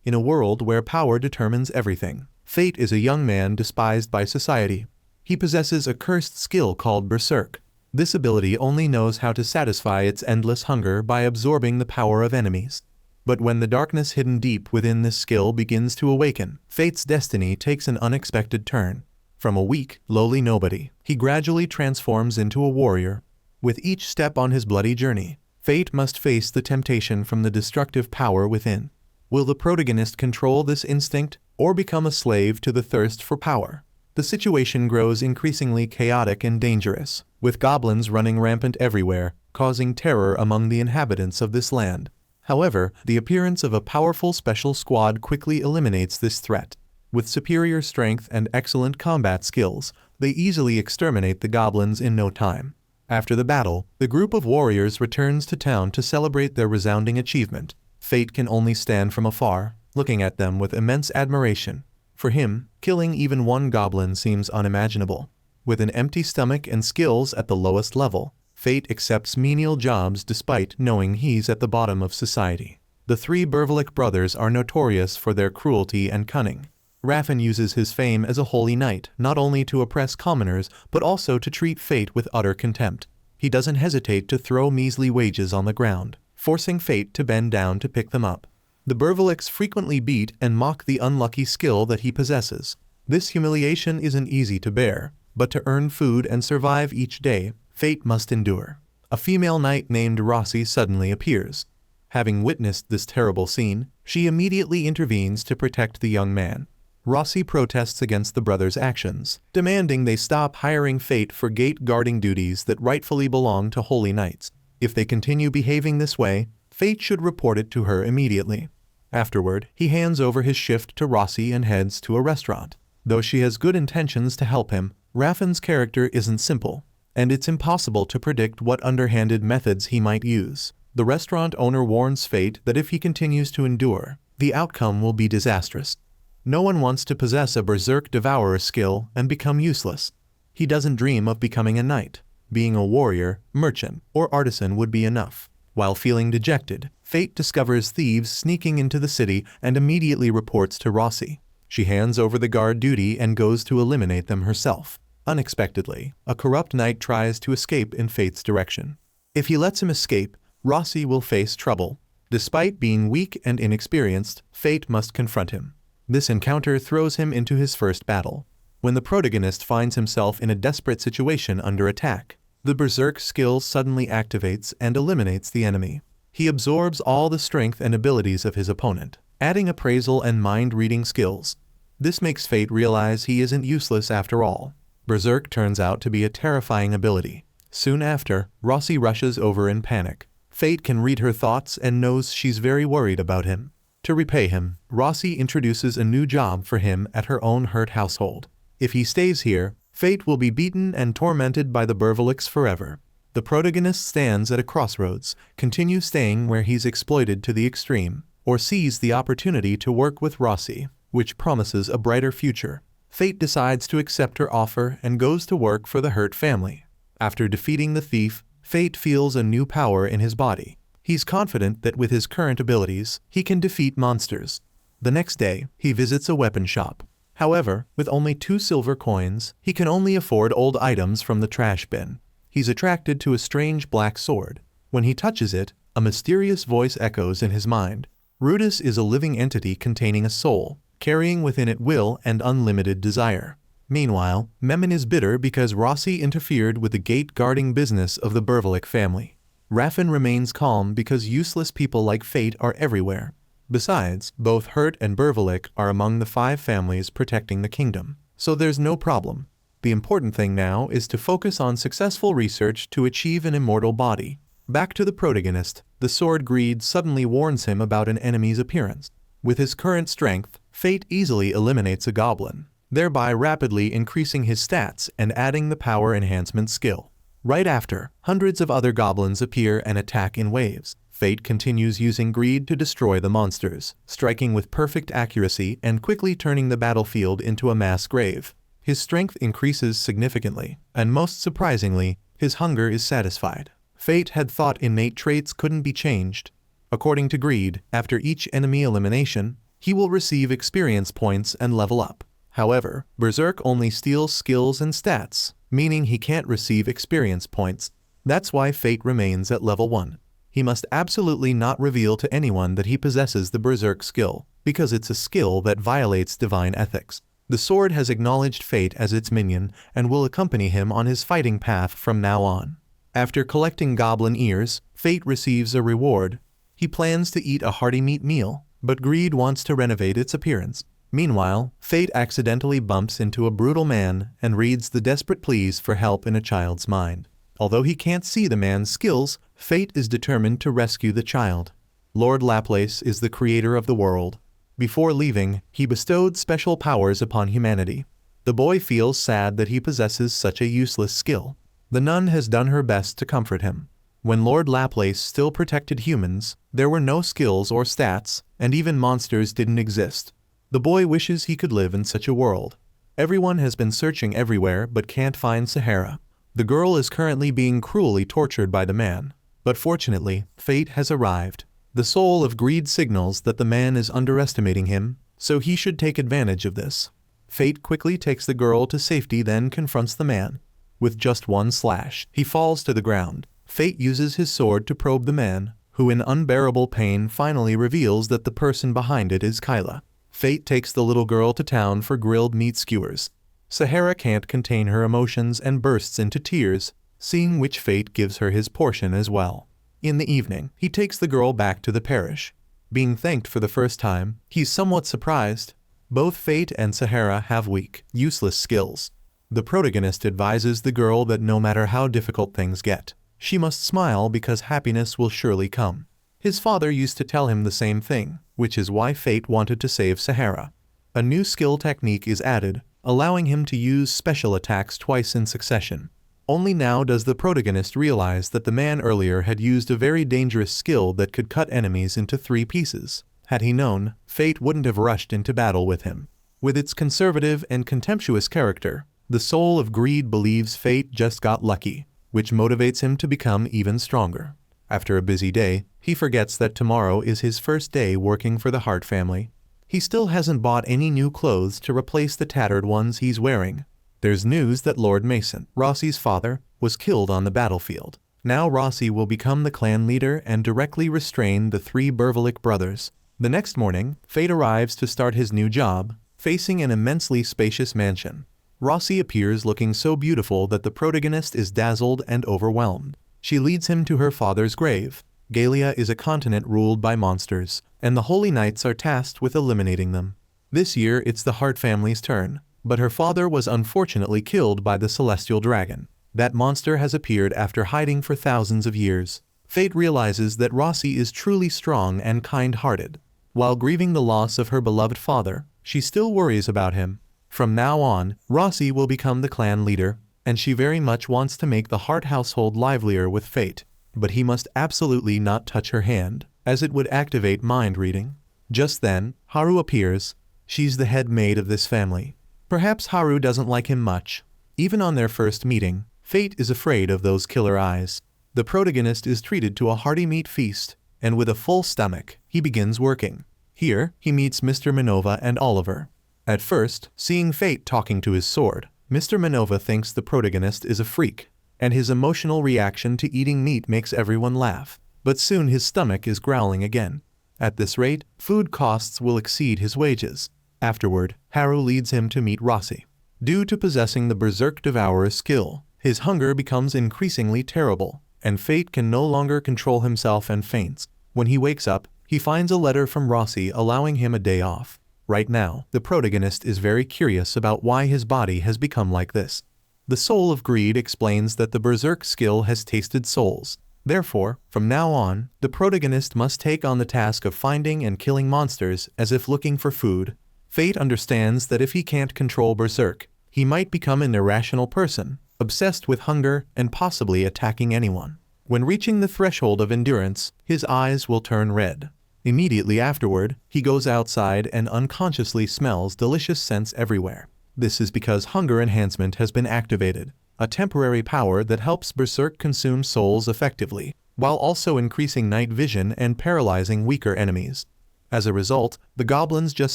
In a world where power determines everything, Fate is a young man despised by society. He possesses a cursed skill called Berserk. This ability only knows how to satisfy its endless hunger by absorbing the power of enemies. But when the darkness hidden deep within this skill begins to awaken, Fate's destiny takes an unexpected turn. From a weak, lowly nobody, he gradually transforms into a warrior. With each step on his bloody journey, Fate must face the temptation from the destructive power within. Will the protagonist control this instinct, or become a slave to the thirst for power? The situation grows increasingly chaotic and dangerous, with goblins running rampant everywhere, causing terror among the inhabitants of this land. However, the appearance of a powerful special squad quickly eliminates this threat. With superior strength and excellent combat skills, they easily exterminate the goblins in no time. After the battle, the group of warriors returns to town to celebrate their resounding achievement. Fate can only stand from afar, looking at them with immense admiration. For him, killing even one goblin seems unimaginable. With an empty stomach and skills at the lowest level, Fate accepts menial jobs despite knowing he's at the bottom of society. The three Bervalik brothers are notorious for their cruelty and cunning. Raffen uses his fame as a holy knight not only to oppress commoners but also to treat Fate with utter contempt. He doesn't hesitate to throw measly wages on the ground, forcing Fate to bend down to pick them up. The Bervaliks frequently beat and mock the unlucky skill that he possesses. This humiliation isn't easy to bear, but to earn food and survive each day, Fate must endure. A female knight named Rossi suddenly appears. Having witnessed this terrible scene, she immediately intervenes to protect the young man. Rossi protests against the brothers' actions, demanding they stop hiring Fate for gate guarding duties that rightfully belong to holy knights. If they continue behaving this way, Fate should report it to her immediately. Afterward, he hands over his shift to Rossi and heads to a restaurant. Though she has good intentions to help him, Raffen's character isn't simple, and it's impossible to predict what underhanded methods he might use. The restaurant owner warns Fate that if he continues to endure, the outcome will be disastrous. No one wants to possess a Berserk Devourer skill and become useless. He doesn't dream of becoming a knight. Being a warrior, merchant, or artisan would be enough. While feeling dejected, Fate discovers thieves sneaking into the city and immediately reports to Rossi. She hands over the guard duty and goes to eliminate them herself. Unexpectedly, a corrupt knight tries to escape in Fate's direction. If he lets him escape, Rossi will face trouble. Despite being weak and inexperienced, Fate must confront him. This encounter throws him into his first battle. When the protagonist finds himself in a desperate situation under attack, the Berserk skill suddenly activates and eliminates the enemy. He absorbs all the strength and abilities of his opponent, adding appraisal and mind-reading skills. This makes Fate realize he isn't useless after all. Berserk turns out to be a terrifying ability. Soon after, Rossi rushes over in panic. Fate can read her thoughts and knows she's very worried about him. To repay him, Rossi introduces a new job for him at her own hurt household. If he stays here, Fate will be beaten and tormented by the Bervaliks forever. The protagonist stands at a crossroads, continues staying where he's exploited to the extreme, or sees the opportunity to work with Rossi, which promises a brighter future. Fate decides to accept her offer and goes to work for the hurt family. After defeating the thief, Fate feels a new power in his body. He's confident that with his current abilities, he can defeat monsters. The next day, he visits a weapon shop. However, with only 2 silver coins, he can only afford old items from the trash bin. He's attracted to a strange black sword. When he touches it, a mysterious voice echoes in his mind. Rudis is a living entity containing a soul, carrying within it will and unlimited desire. Meanwhile, Memon is bitter because Rossi interfered with the gate-guarding business of the Bervalik family. Raffen remains calm because useless people like Fate are everywhere. Besides, both Hurt and Bervalik are among the 5 families protecting the kingdom, so there's no problem. The important thing now is to focus on successful research to achieve an immortal body. Back to the protagonist, the sword greed suddenly warns him about an enemy's appearance. With his current strength, Fate easily eliminates a goblin, thereby rapidly increasing his stats and adding the power enhancement skill. Right after, hundreds of other goblins appear and attack in waves. Fate continues using greed to destroy the monsters, striking with perfect accuracy and quickly turning the battlefield into a mass grave. His strength increases significantly, and most surprisingly, his hunger is satisfied. Fate had thought innate traits couldn't be changed. According to Greed, after each enemy elimination, he will receive experience points and level up. However, Berserk only steals skills and stats, meaning he can't receive experience points. That's why Fate remains at level 1. He must absolutely not reveal to anyone that he possesses the Berserk skill, because it's a skill that violates divine ethics. The sword has acknowledged Fate as its minion and will accompany him on his fighting path from now on. After collecting goblin ears, Fate receives a reward. He plans to eat a hearty meat meal, but greed wants to renovate its appearance. Meanwhile, Fate accidentally bumps into a brutal man and reads the desperate pleas for help in a child's mind. Although he can't see the man's skills, Fate is determined to rescue the child. Lord Laplace is the creator of the world. Before leaving, he bestowed special powers upon humanity. The boy feels sad that he possesses such a useless skill. The nun has done her best to comfort him. When Lord Laplace still protected humans, there were no skills or stats, and even monsters didn't exist. The boy wishes he could live in such a world. Everyone has been searching everywhere but can't find Sahara. The girl is currently being cruelly tortured by the man. But fortunately, Fate has arrived. The soul of greed signals that the man is underestimating him, so he should take advantage of this. Fate quickly takes the girl to safety, then confronts the man. With just one slash, he falls to the ground. Fate uses his sword to probe the man, who in unbearable pain finally reveals that the person behind it is Kyla. Fate takes the little girl to town for grilled meat skewers. Sahara can't contain her emotions and bursts into tears, seeing which Fate gives her his portion as well. In the evening, he takes the girl back to the parish. Being thanked for the first time, he's somewhat surprised. Both Fate and Sahara have weak, useless skills. The protagonist advises the girl that no matter how difficult things get, she must smile because happiness will surely come. His father used to tell him the same thing, which is why Fate wanted to save Sahara. A new skill technique is added, allowing him to use special attacks twice in succession. Only now does the protagonist realize that the man earlier had used a very dangerous skill that could cut enemies into 3 pieces. Had he known, Fate wouldn't have rushed into battle with him. With its conservative and contemptuous character, the soul of greed believes Fate just got lucky, which motivates him to become even stronger. After a busy day, he forgets that tomorrow is his first day working for the Hart family. He still hasn't bought any new clothes to replace the tattered ones he's wearing. There's news that Lord Mason, Rossi's father, was killed on the battlefield. Now Rossi will become the clan leader and directly restrain the 3 Bervelic brothers. The next morning, Fate arrives to start his new job, facing an immensely spacious mansion. Rossi appears looking so beautiful that the protagonist is dazzled and overwhelmed. She leads him to her father's grave. Galia is a continent ruled by monsters, and the Holy Knights are tasked with eliminating them. This year it's the Hart family's turn, but her father was unfortunately killed by the celestial dragon. That monster has appeared after hiding for thousands of years. Fate realizes that Rossi is truly strong and kind-hearted. While grieving the loss of her beloved father, she still worries about him. From now on, Rossi will become the clan leader, and she very much wants to make the Hart household livelier with Fate. But he must absolutely not touch her hand, as it would activate mind reading. Just then, Haru appears. She's the head maid of this family. Perhaps Haru doesn't like him much. Even on their first meeting, Fate is afraid of those killer eyes. The protagonist is treated to a hearty meat feast, and with a full stomach, he begins working. Here, he meets Mr. Minova and Oliver. At first, seeing Fate talking to his sword, Mr. Minova thinks the protagonist is a freak, and his emotional reaction to eating meat makes everyone laugh. But soon his stomach is growling again. At this rate, food costs will exceed his wages. Afterward, Haru leads him to meet Rossi. Due to possessing the Berserk Devourer skill, his hunger becomes increasingly terrible, and Fate can no longer control himself and faints. When he wakes up, he finds a letter from Rossi allowing him a day off. Right now, the protagonist is very curious about why his body has become like this. The soul of greed explains that the Berserk skill has tasted souls. Therefore, from now on, the protagonist must take on the task of finding and killing monsters as if looking for food. Fate understands that if he can't control Berserk, he might become an irrational person, obsessed with hunger and possibly attacking anyone. When reaching the threshold of endurance, his eyes will turn red. Immediately afterward, he goes outside and unconsciously smells delicious scents everywhere. This is because hunger enhancement has been activated, a temporary power that helps Berserk consume souls effectively, while also increasing night vision and paralyzing weaker enemies. As a result, the goblins just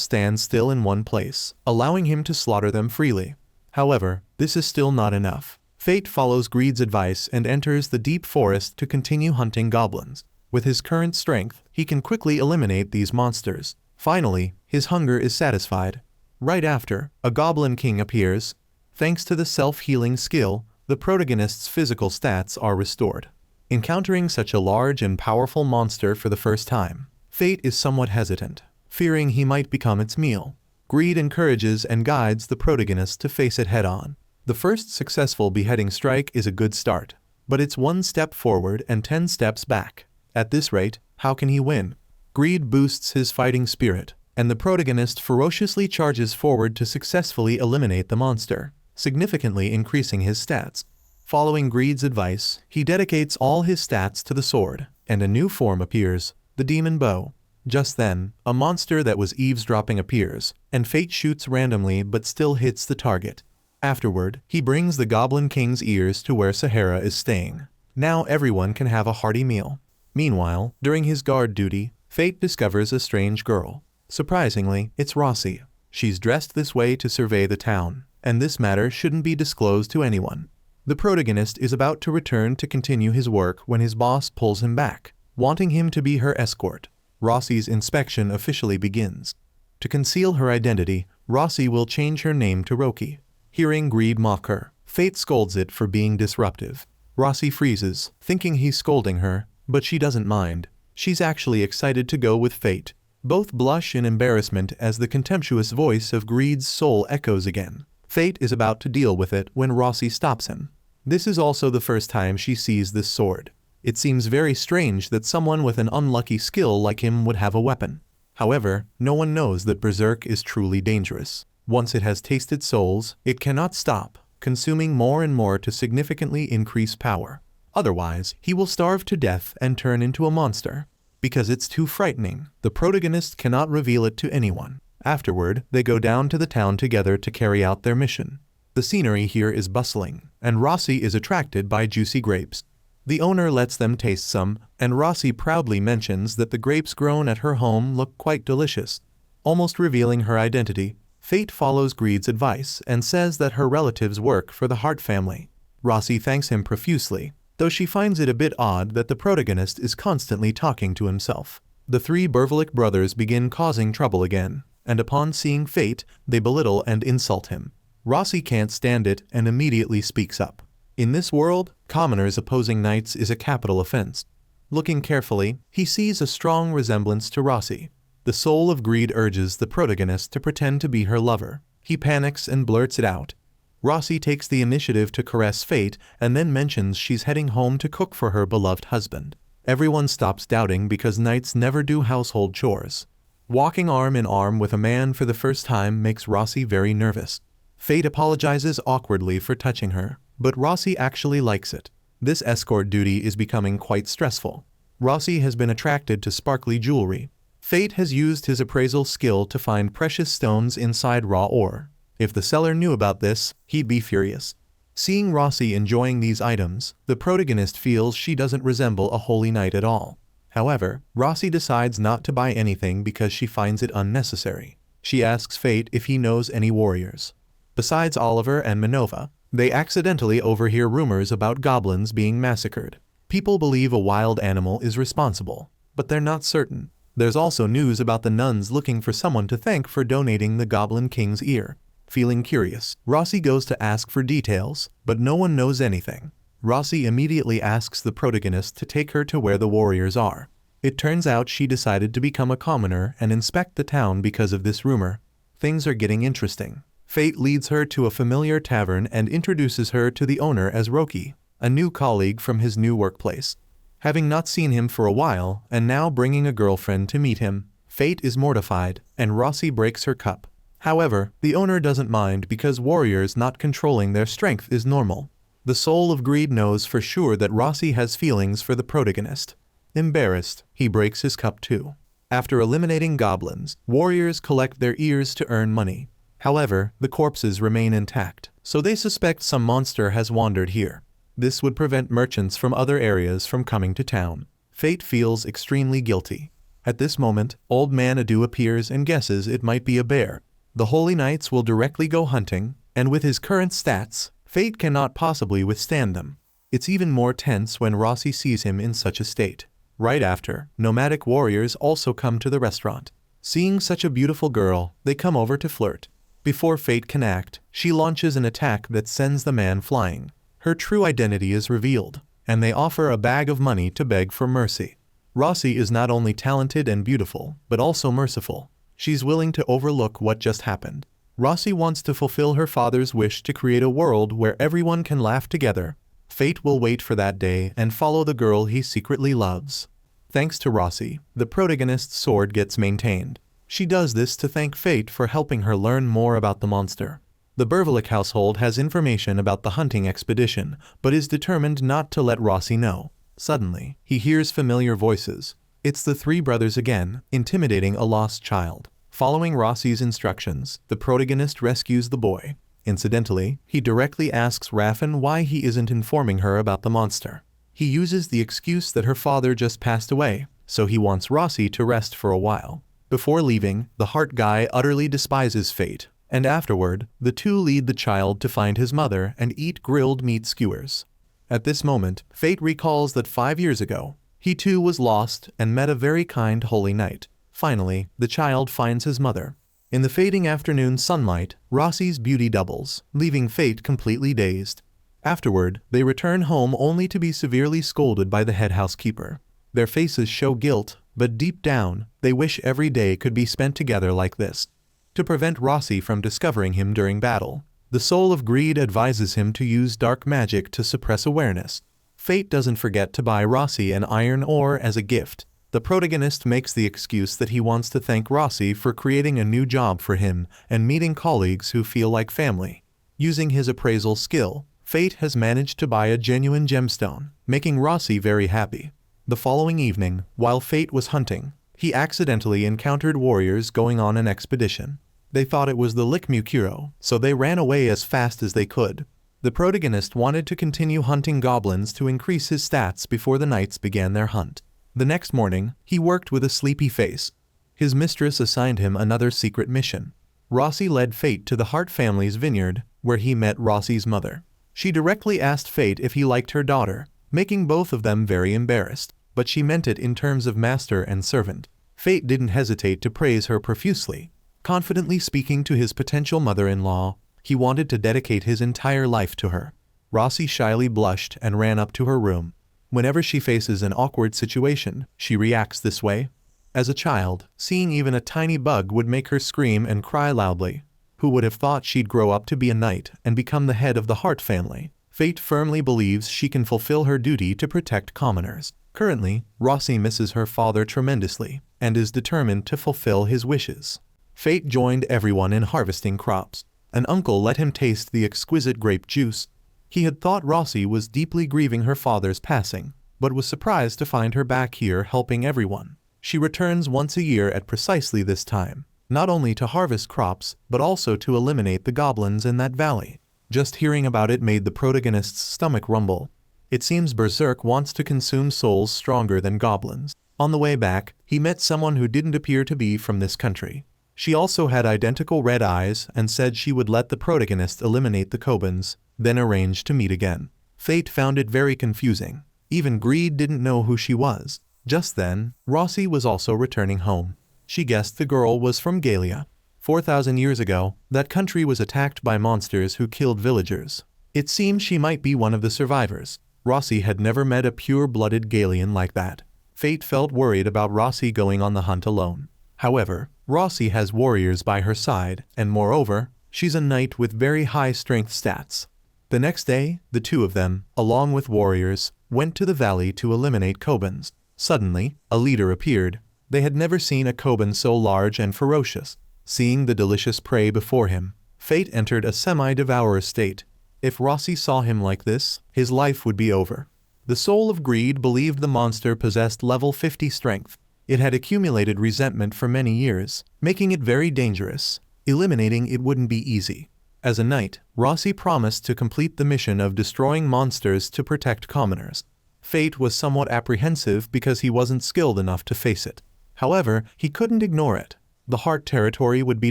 stand still in one place, allowing him to slaughter them freely. However, this is still not enough. Fate follows greed's advice and enters the deep forest to continue hunting goblins. With his current strength, he can quickly eliminate these monsters. Finally, his hunger is satisfied. Right after, a goblin king appears. Thanks to the self-healing skill, the protagonist's physical stats are restored. Encountering such a large and powerful monster for the first time, Fate is somewhat hesitant, fearing he might become its meal. Greed encourages and guides the protagonist to face it head-on. The first successful beheading strike is a good start, but it's 1 step forward and 10 steps back. At this rate, how can he win? Greed boosts his fighting spirit, and the protagonist ferociously charges forward to successfully eliminate the monster, significantly increasing his stats. Following Greed's advice, he dedicates all his stats to the sword, and a new form appears, the demon bow. Just then, a monster that was eavesdropping appears, and Fate shoots randomly but still hits the target. Afterward, he brings the Goblin King's ears to where Sahara is staying. Now everyone can have a hearty meal. Meanwhile, during his guard duty, Fate discovers a strange girl. Surprisingly, it's Rossi. She's dressed this way to survey the town, and this matter shouldn't be disclosed to anyone. The protagonist is about to return to continue his work when his boss pulls him back, wanting him to be her escort. Rossi's inspection officially begins. To conceal her identity, Rossi will change her name to Roki. Hearing Greed mock her, Fate scolds it for being disruptive. Rossi freezes, thinking he's scolding her, but she doesn't mind. She's actually excited to go with Fate. Both blush in embarrassment as the contemptuous voice of Greed's soul echoes again. Fate is about to deal with it when Rossi stops him. This is also the first time she sees this sword. It seems very strange that someone with an unlucky skill like him would have a weapon. However, no one knows that Berserk is truly dangerous. Once it has tasted souls, it cannot stop, consuming more and more to significantly increase power. Otherwise, he will starve to death and turn into a monster. Because it's too frightening, the protagonist cannot reveal it to anyone. Afterward, they go down to the town together to carry out their mission. The scenery here is bustling, and Rossi is attracted by juicy grapes. The owner lets them taste some, and Rossi proudly mentions that the grapes grown at her home look quite delicious. Almost revealing her identity, Fate follows Greed's advice and says that her relatives work for the Hart family. Rossi thanks him profusely, though she finds it a bit odd that the protagonist is constantly talking to himself. The 3 Bervalik brothers begin causing trouble again, and upon seeing Fate, they belittle and insult him. Rossi can't stand it and immediately speaks up. In this world, commoners opposing knights is a capital offense. Looking carefully, he sees a strong resemblance to Rossi. The soul of Greed urges the protagonist to pretend to be her lover. He panics and blurts it out. Rossi takes the initiative to caress Fate and then mentions she's heading home to cook for her beloved husband. Everyone stops doubting because knights never do household chores. Walking arm in arm with a man for the first time makes Rossi very nervous. Fate apologizes awkwardly for touching her, but Rossi actually likes it. This escort duty is becoming quite stressful. Rossi has been attracted to sparkly jewelry. Fate has used his appraisal skill to find precious stones inside raw ore. If the seller knew about this, he'd be furious. Seeing Rossi enjoying these items, the protagonist feels she doesn't resemble a holy knight at all. However, Rossi decides not to buy anything because she finds it unnecessary. She asks Fate if he knows any warriors. Besides Oliver and Minova, they accidentally overhear rumors about goblins being massacred. People believe a wild animal is responsible, but they're not certain. There's also news about the nuns looking for someone to thank for donating the Goblin King's ear. Feeling curious, Rossi goes to ask for details, but no one knows anything. Rossi immediately asks the protagonist to take her to where the warriors are. It turns out she decided to become a commoner and inspect the town because of this rumor. Things are getting interesting. Fate leads her to a familiar tavern and introduces her to the owner as Roki, a new colleague from his new workplace. Having not seen him for a while and now bringing a girlfriend to meet him, Fate is mortified and Rossi breaks her cup. However, the owner doesn't mind because warriors not controlling their strength is normal. The soul of Greed knows for sure that Rossi has feelings for the protagonist. Embarrassed, he breaks his cup too. After eliminating goblins, warriors collect their ears to earn money. However, the corpses remain intact, so they suspect some monster has wandered here. This would prevent merchants from other areas from coming to town. Fate feels extremely guilty. At this moment, Old Man Adu appears and guesses it might be a bear. The Holy Knights will directly go hunting, and with his current stats, Fate cannot possibly withstand them. It's even more tense when Rossi sees him in such a state. Right after, nomadic warriors also come to the restaurant. Seeing such a beautiful girl, they come over to flirt. Before Fate can act, she launches an attack that sends the man flying. Her true identity is revealed, and they offer a bag of money to beg for mercy. Rossi is not only talented and beautiful, but also merciful. She's willing to overlook what just happened. Rossi wants to fulfill her father's wish to create a world where everyone can laugh together. Fate will wait for that day and follow the girl he secretly loves. Thanks to Rossi, the protagonist's sword gets maintained. She does this to thank Fate for helping her learn more about the monster. The Bervelik household has information about the hunting expedition, but is determined not to let Rossi know. Suddenly, he hears familiar voices. It's the three brothers again, intimidating a lost child. Following Rossi's instructions, the protagonist rescues the boy. Incidentally, he directly asks Raffen why he isn't informing her about the monster. He uses the excuse that her father just passed away, so he wants Rossi to rest for a while. Before leaving, the heart guy utterly despises Fate, and afterward, the two lead the child to find his mother and eat grilled meat skewers. At this moment, Fate recalls that 5 years ago, he too was lost and met a very kind holy knight. Finally, the child finds his mother. In the fading afternoon sunlight, Rossi's beauty doubles, leaving Fate completely dazed. Afterward, they return home only to be severely scolded by the head housekeeper. Their faces show guilt, but deep down, they wish every day could be spent together like this. To prevent Rossi from discovering him during battle, the soul of greed advises him to use dark magic to suppress awareness. Fate doesn't forget to buy Rossi an iron ore as a gift. The protagonist makes the excuse that he wants to thank Rossi for creating a new job for him and meeting colleagues who feel like family. Using his appraisal skill, Fate has managed to buy a genuine gemstone, making Rossi very happy. The following evening, while Fate was hunting, he accidentally encountered warriors going on an expedition. They thought it was the Likmukuro, so they ran away as fast as they could. The protagonist wanted to continue hunting goblins to increase his stats before the knights began their hunt. The next morning, he worked with a sleepy face. His mistress assigned him another secret mission. Rossi led Fate to the Hart family's vineyard, where he met Rossi's mother. She directly asked Fate if he liked her daughter, making both of them very embarrassed, but she meant it in terms of master and servant. Fate didn't hesitate to praise her profusely. Confidently speaking to his potential mother-in-law, he wanted to dedicate his entire life to her. Rossi shyly blushed and ran up to her room. Whenever she faces an awkward situation, she reacts this way. As a child, seeing even a tiny bug would make her scream and cry loudly. Who would have thought she'd grow up to be a knight and become the head of the Hart family? Fate firmly believes she can fulfill her duty to protect commoners. Currently, Rossi misses her father tremendously and is determined to fulfill his wishes. Fate joined everyone in harvesting crops. An uncle let him taste the exquisite grape juice. He had thought Rossi was deeply grieving her father's passing, but was surprised to find her back here helping everyone. She returns once a year at precisely this time, not only to harvest crops, but also to eliminate the goblins in that valley. Just hearing about it made the protagonist's stomach rumble. It seems Berserk wants to consume souls stronger than goblins. On the way back, he met someone who didn't appear to be from this country. She also had identical red eyes and said she would let the protagonist eliminate the Kobans, then arrange to meet again. Fate found it very confusing. Even Greed didn't know who she was. Just then, Rossi was also returning home. She guessed the girl was from Galia. 4,000 years ago, that country was attacked by monsters who killed villagers. It seemed she might be one of the survivors. Rossi had never met a pure-blooded Galian like that. Fate felt worried about Rossi going on the hunt alone. However, Rossi has warriors by her side, and moreover, she's a knight with very high strength stats. The next day, the two of them, along with warriors, went to the valley to eliminate Kobans. Suddenly, a leader appeared. They had never seen a Koban so large and ferocious. Seeing the delicious prey before him, Fate entered a semi-devourer state. If Rossi saw him like this, his life would be over. The soul of greed believed the monster possessed level 50 strength. It had accumulated resentment for many years, making it very dangerous. Eliminating it wouldn't be easy. As a knight, Rossi promised to complete the mission of destroying monsters to protect commoners. Fate was somewhat apprehensive because he wasn't skilled enough to face it. However, he couldn't ignore it. The heart territory would be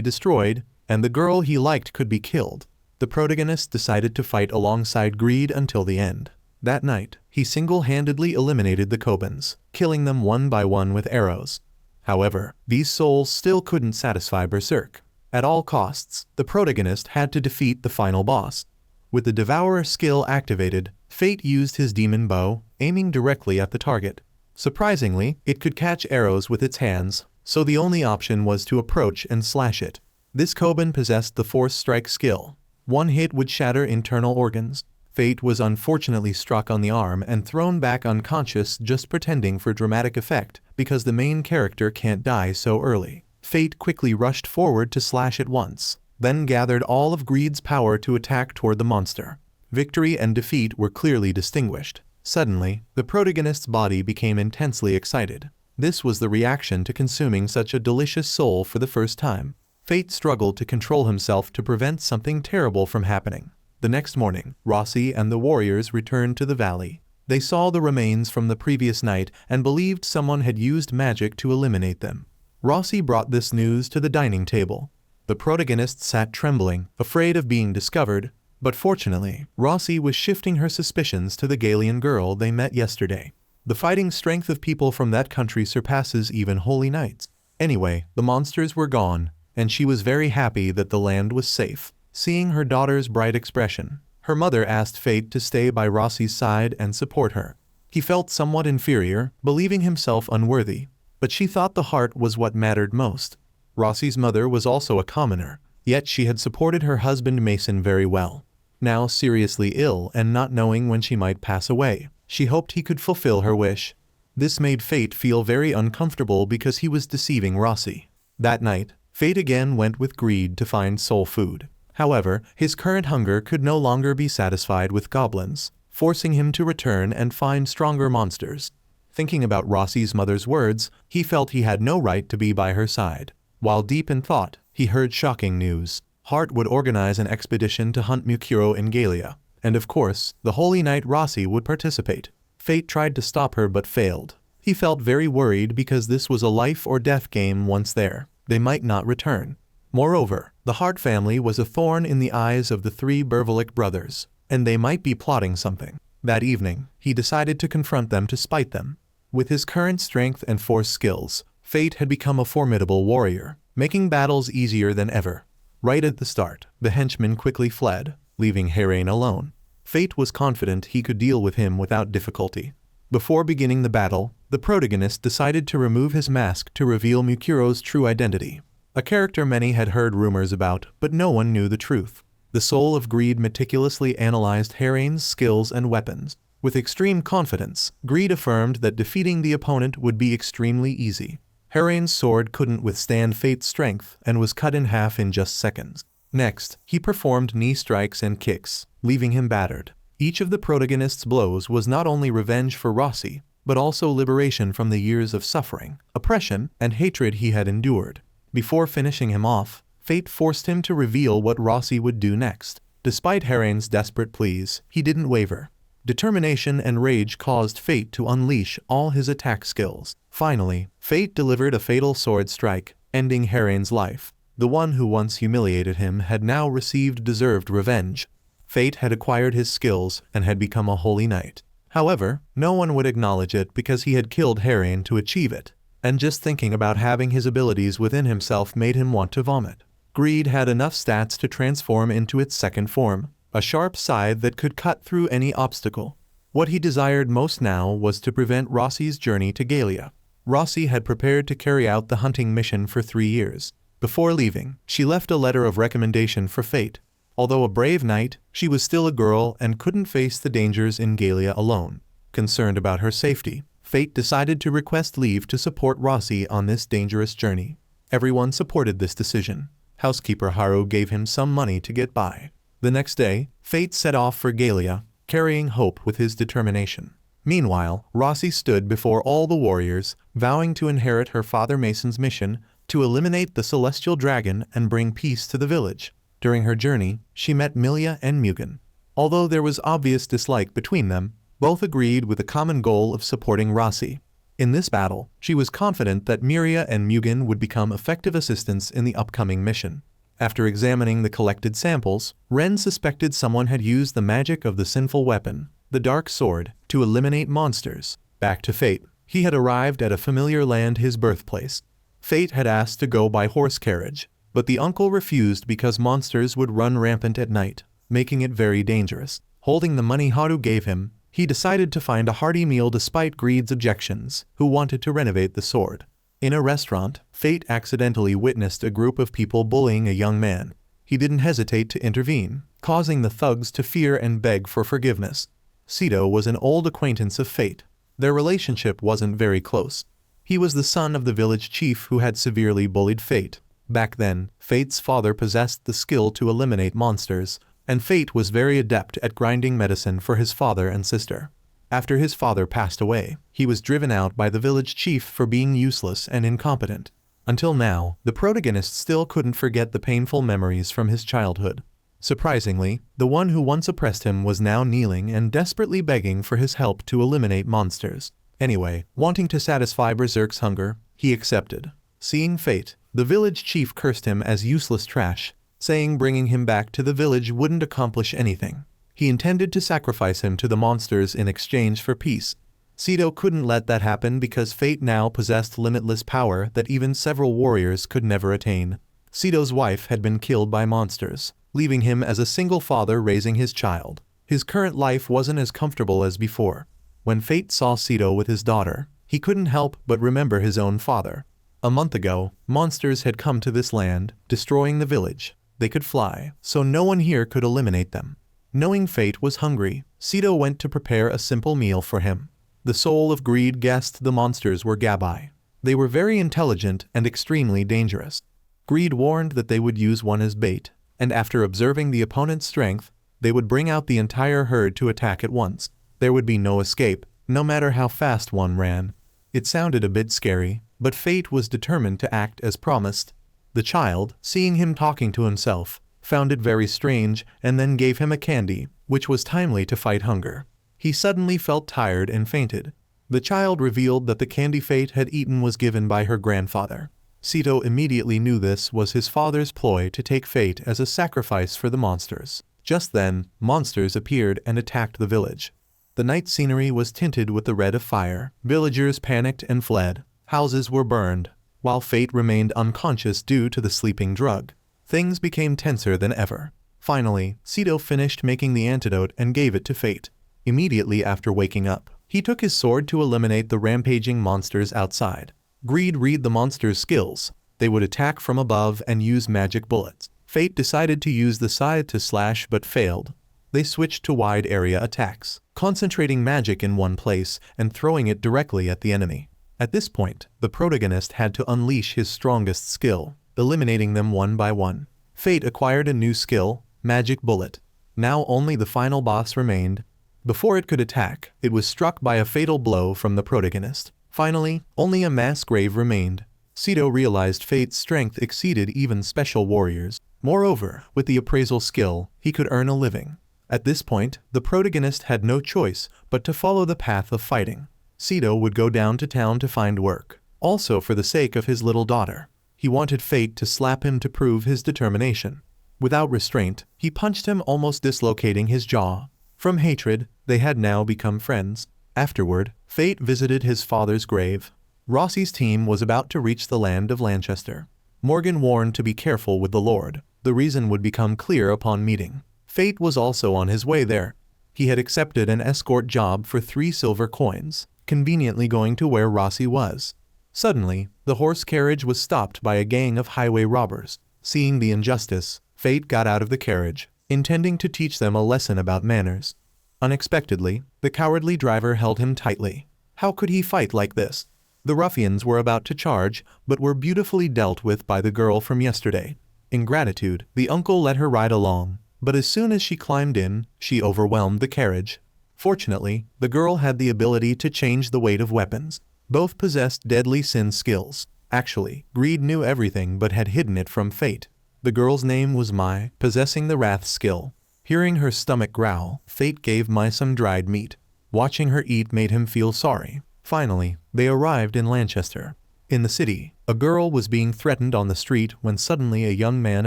destroyed, and the girl he liked could be killed. The protagonist decided to fight alongside greed until the end. That night, he single-handedly eliminated the Kobans, killing them one by one with arrows. However, these souls still couldn't satisfy Berserk. At all costs, the protagonist had to defeat the final boss. With the Devourer skill activated, Fate used his demon bow, aiming directly at the target. Surprisingly, it could catch arrows with its hands, so the only option was to approach and slash it. This Koban possessed the Force Strike skill. One hit would shatter internal organs. Fate was unfortunately struck on the arm and thrown back unconscious, just pretending for dramatic effect, because the main character can't die so early. Fate quickly rushed forward to slash it once, then gathered all of Greed's power to attack toward the monster. Victory and defeat were clearly distinguished. Suddenly, the protagonist's body became intensely excited. This was the reaction to consuming such a delicious soul for the first time. Fate struggled to control himself to prevent something terrible from happening. The next morning, Rossi and the warriors returned to the valley. They saw the remains from the previous night and believed someone had used magic to eliminate them. Rossi brought this news to the dining table. The protagonist sat trembling, afraid of being discovered, but fortunately, Rossi was shifting her suspicions to the Galian girl they met yesterday. The fighting strength of people from that country surpasses even holy knights. Anyway, the monsters were gone, and she was very happy that the land was safe. Seeing her daughter's bright expression, her mother asked Fate to stay by Rossi's side and support her. He felt somewhat inferior, believing himself unworthy, but she thought the heart was what mattered most. Rossi's mother was also a commoner, yet she had supported her husband Mason very well. Now seriously ill and not knowing when she might pass away, she hoped he could fulfill her wish. This made Fate feel very uncomfortable because he was deceiving Rossi. That night, Fate again went with Greed to find soul food. However, his current hunger could no longer be satisfied with goblins, forcing him to return and find stronger monsters. Thinking about Rossi's mother's words, he felt he had no right to be by her side. While deep in thought, he heard shocking news. Hart would organize an expedition to hunt Mukuro in Galia, and of course, the Holy Knight Rossi would participate. Fate tried to stop her but failed. He felt very worried because this was a life-or-death game. Once there, they might not return. Moreover, the Hart family was a thorn in the eyes of the three Bervalik brothers, and they might be plotting something. That evening, he decided to confront them to spite them. With his current strength and force skills, Fate had become a formidable warrior, making battles easier than ever. Right at the start, the henchmen quickly fled, leaving Herain alone. Fate was confident he could deal with him without difficulty. Before beginning the battle, the protagonist decided to remove his mask to reveal Mukuro's true identity. A character many had heard rumors about, but no one knew the truth. The soul of Greed meticulously analyzed Herain's skills and weapons. With extreme confidence, Greed affirmed that defeating the opponent would be extremely easy. Herain's sword couldn't withstand Fate's strength and was cut in half in just seconds. Next, he performed knee strikes and kicks, leaving him battered. Each of the protagonist's blows was not only revenge for Rossi, but also liberation from the years of suffering, oppression, and hatred he had endured. Before finishing him off, Fate forced him to reveal what Rossi would do next. Despite Herain's desperate pleas, he didn't waver. Determination and rage caused Fate to unleash all his attack skills. Finally, Fate delivered a fatal sword strike, ending Herain's life. The one who once humiliated him had now received deserved revenge. Fate had acquired his skills and had become a holy knight. However, no one would acknowledge it because he had killed Herain to achieve it, and just thinking about having his abilities within himself made him want to vomit. Greed had enough stats to transform into its second form, a sharp scythe that could cut through any obstacle. What he desired most now was to prevent Rossi's journey to Galia. Rossi had prepared to carry out the hunting mission for 3 years. Before leaving, she left a letter of recommendation for Fate. Although a brave knight, she was still a girl and couldn't face the dangers in Galia alone. Concerned about her safety, Fate decided to request leave to support Rossi on this dangerous journey. Everyone supported this decision. Housekeeper Haru gave him some money to get by. The next day, Fate set off for Galia, carrying hope with his determination. Meanwhile, Rossi stood before all the warriors, vowing to inherit her father Mason's mission to eliminate the celestial dragon and bring peace to the village. During her journey, she met Milia and Mugen. Although there was obvious dislike between them, both agreed with the common goal of supporting Rossi. In this battle, she was confident that Miria and Mugen would become effective assistants in the upcoming mission. After examining the collected samples, Ren suspected someone had used the magic of the sinful weapon, the Dark Sword, to eliminate monsters. Back to Fate. He had arrived at a familiar land, his birthplace. Fate had asked to go by horse carriage, but the uncle refused because monsters would run rampant at night, making it very dangerous. Holding the money Haru gave him, he decided to find a hearty meal despite Greed's objections, who wanted to renovate the sword. In a restaurant, Fate accidentally witnessed a group of people bullying a young man. He didn't hesitate to intervene, causing the thugs to fear and beg for forgiveness. Sito was an old acquaintance of Fate. Their relationship wasn't very close. He was the son of the village chief who had severely bullied Fate. Back then, Fate's father possessed the skill to eliminate monsters, and Fate was very adept at grinding medicine for his father and sister. After his father passed away, he was driven out by the village chief for being useless and incompetent. Until now, the protagonist still couldn't forget the painful memories from his childhood. Surprisingly, the one who once oppressed him was now kneeling and desperately begging for his help to eliminate monsters. Anyway, wanting to satisfy Berserk's hunger, he accepted. Seeing Fate, the village chief cursed him as useless trash, saying bringing him back to the village wouldn't accomplish anything. He intended to sacrifice him to the monsters in exchange for peace. Sito couldn't let that happen because Fate now possessed limitless power that even several warriors could never attain. Sito's wife had been killed by monsters, leaving him as a single father raising his child. His current life wasn't as comfortable as before. When Fate saw Sito with his daughter, he couldn't help but remember his own father. A month ago, monsters had come to this land, destroying the village. They could fly, so no one here could eliminate them. Knowing Fate was hungry, Sito went to prepare a simple meal for him. The soul of Greed guessed the monsters were Gabai. They were very intelligent and extremely dangerous. Greed warned that they would use one as bait, and after observing the opponent's strength, they would bring out the entire herd to attack at once. There would be no escape, no matter how fast one ran. It sounded a bit scary, but Fate was determined to act as promised. The child, seeing him talking to himself, found it very strange and then gave him a candy, which was timely to fight hunger. He suddenly felt tired and fainted. The child revealed that the candy Fate had eaten was given by her grandfather. Sito immediately knew this was his father's ploy to take Fate as a sacrifice for the monsters. Just then, monsters appeared and attacked the village. The night scenery was tinted with the red of fire. Villagers panicked and fled. Houses were burned, while Fate remained unconscious due to the sleeping drug. Things became tenser than ever. Finally, Sito finished making the antidote and gave it to Fate. Immediately after waking up, he took his sword to eliminate the rampaging monsters outside. Greed read the monsters' skills. They would attack from above and use magic bullets. Fate decided to use the scythe to slash but failed. They switched to wide area attacks, concentrating magic in one place and throwing it directly at the enemy. At this point, the protagonist had to unleash his strongest skill, eliminating them one by one. Fate acquired a new skill, Magic Bullet. Now only the final boss remained. Before it could attack, it was struck by a fatal blow from the protagonist. Finally, only a mass grave remained. Sito realized Fate's strength exceeded even special warriors. Moreover, with the appraisal skill, he could earn a living. At this point, the protagonist had no choice but to follow the path of fighting. Sito would go down to town to find work, also for the sake of his little daughter. He wanted Fate to slap him to prove his determination. Without restraint, he punched him, almost dislocating his jaw. From hatred, they had now become friends. Afterward, Fate visited his father's grave. Rossi's team was about to reach the land of Lanchester. Morgan warned to be careful with the Lord. The reason would become clear upon meeting. Fate was also on his way there. He had accepted an escort job for 3 silver coins, conveniently going to where Rossi was. Suddenly, the horse carriage was stopped by a gang of highway robbers. Seeing the injustice, Fate got out of the carriage, intending to teach them a lesson about manners. Unexpectedly, the cowardly driver held him tightly. How could he fight like this? The ruffians were about to charge, but were beautifully dealt with by the girl from yesterday. In gratitude, the uncle let her ride along, but as soon as she climbed in, she overwhelmed the carriage. Fortunately, the girl had the ability to change the weight of weapons. Both possessed deadly sin skills. Actually, Greed knew everything but had hidden it from Fate. The girl's name was Mai, possessing the Wrath skill. Hearing her stomach growl, Fate gave Mai some dried meat. Watching her eat made him feel sorry. Finally, they arrived in Lanchester. In the city, a girl was being threatened on the street when suddenly a young man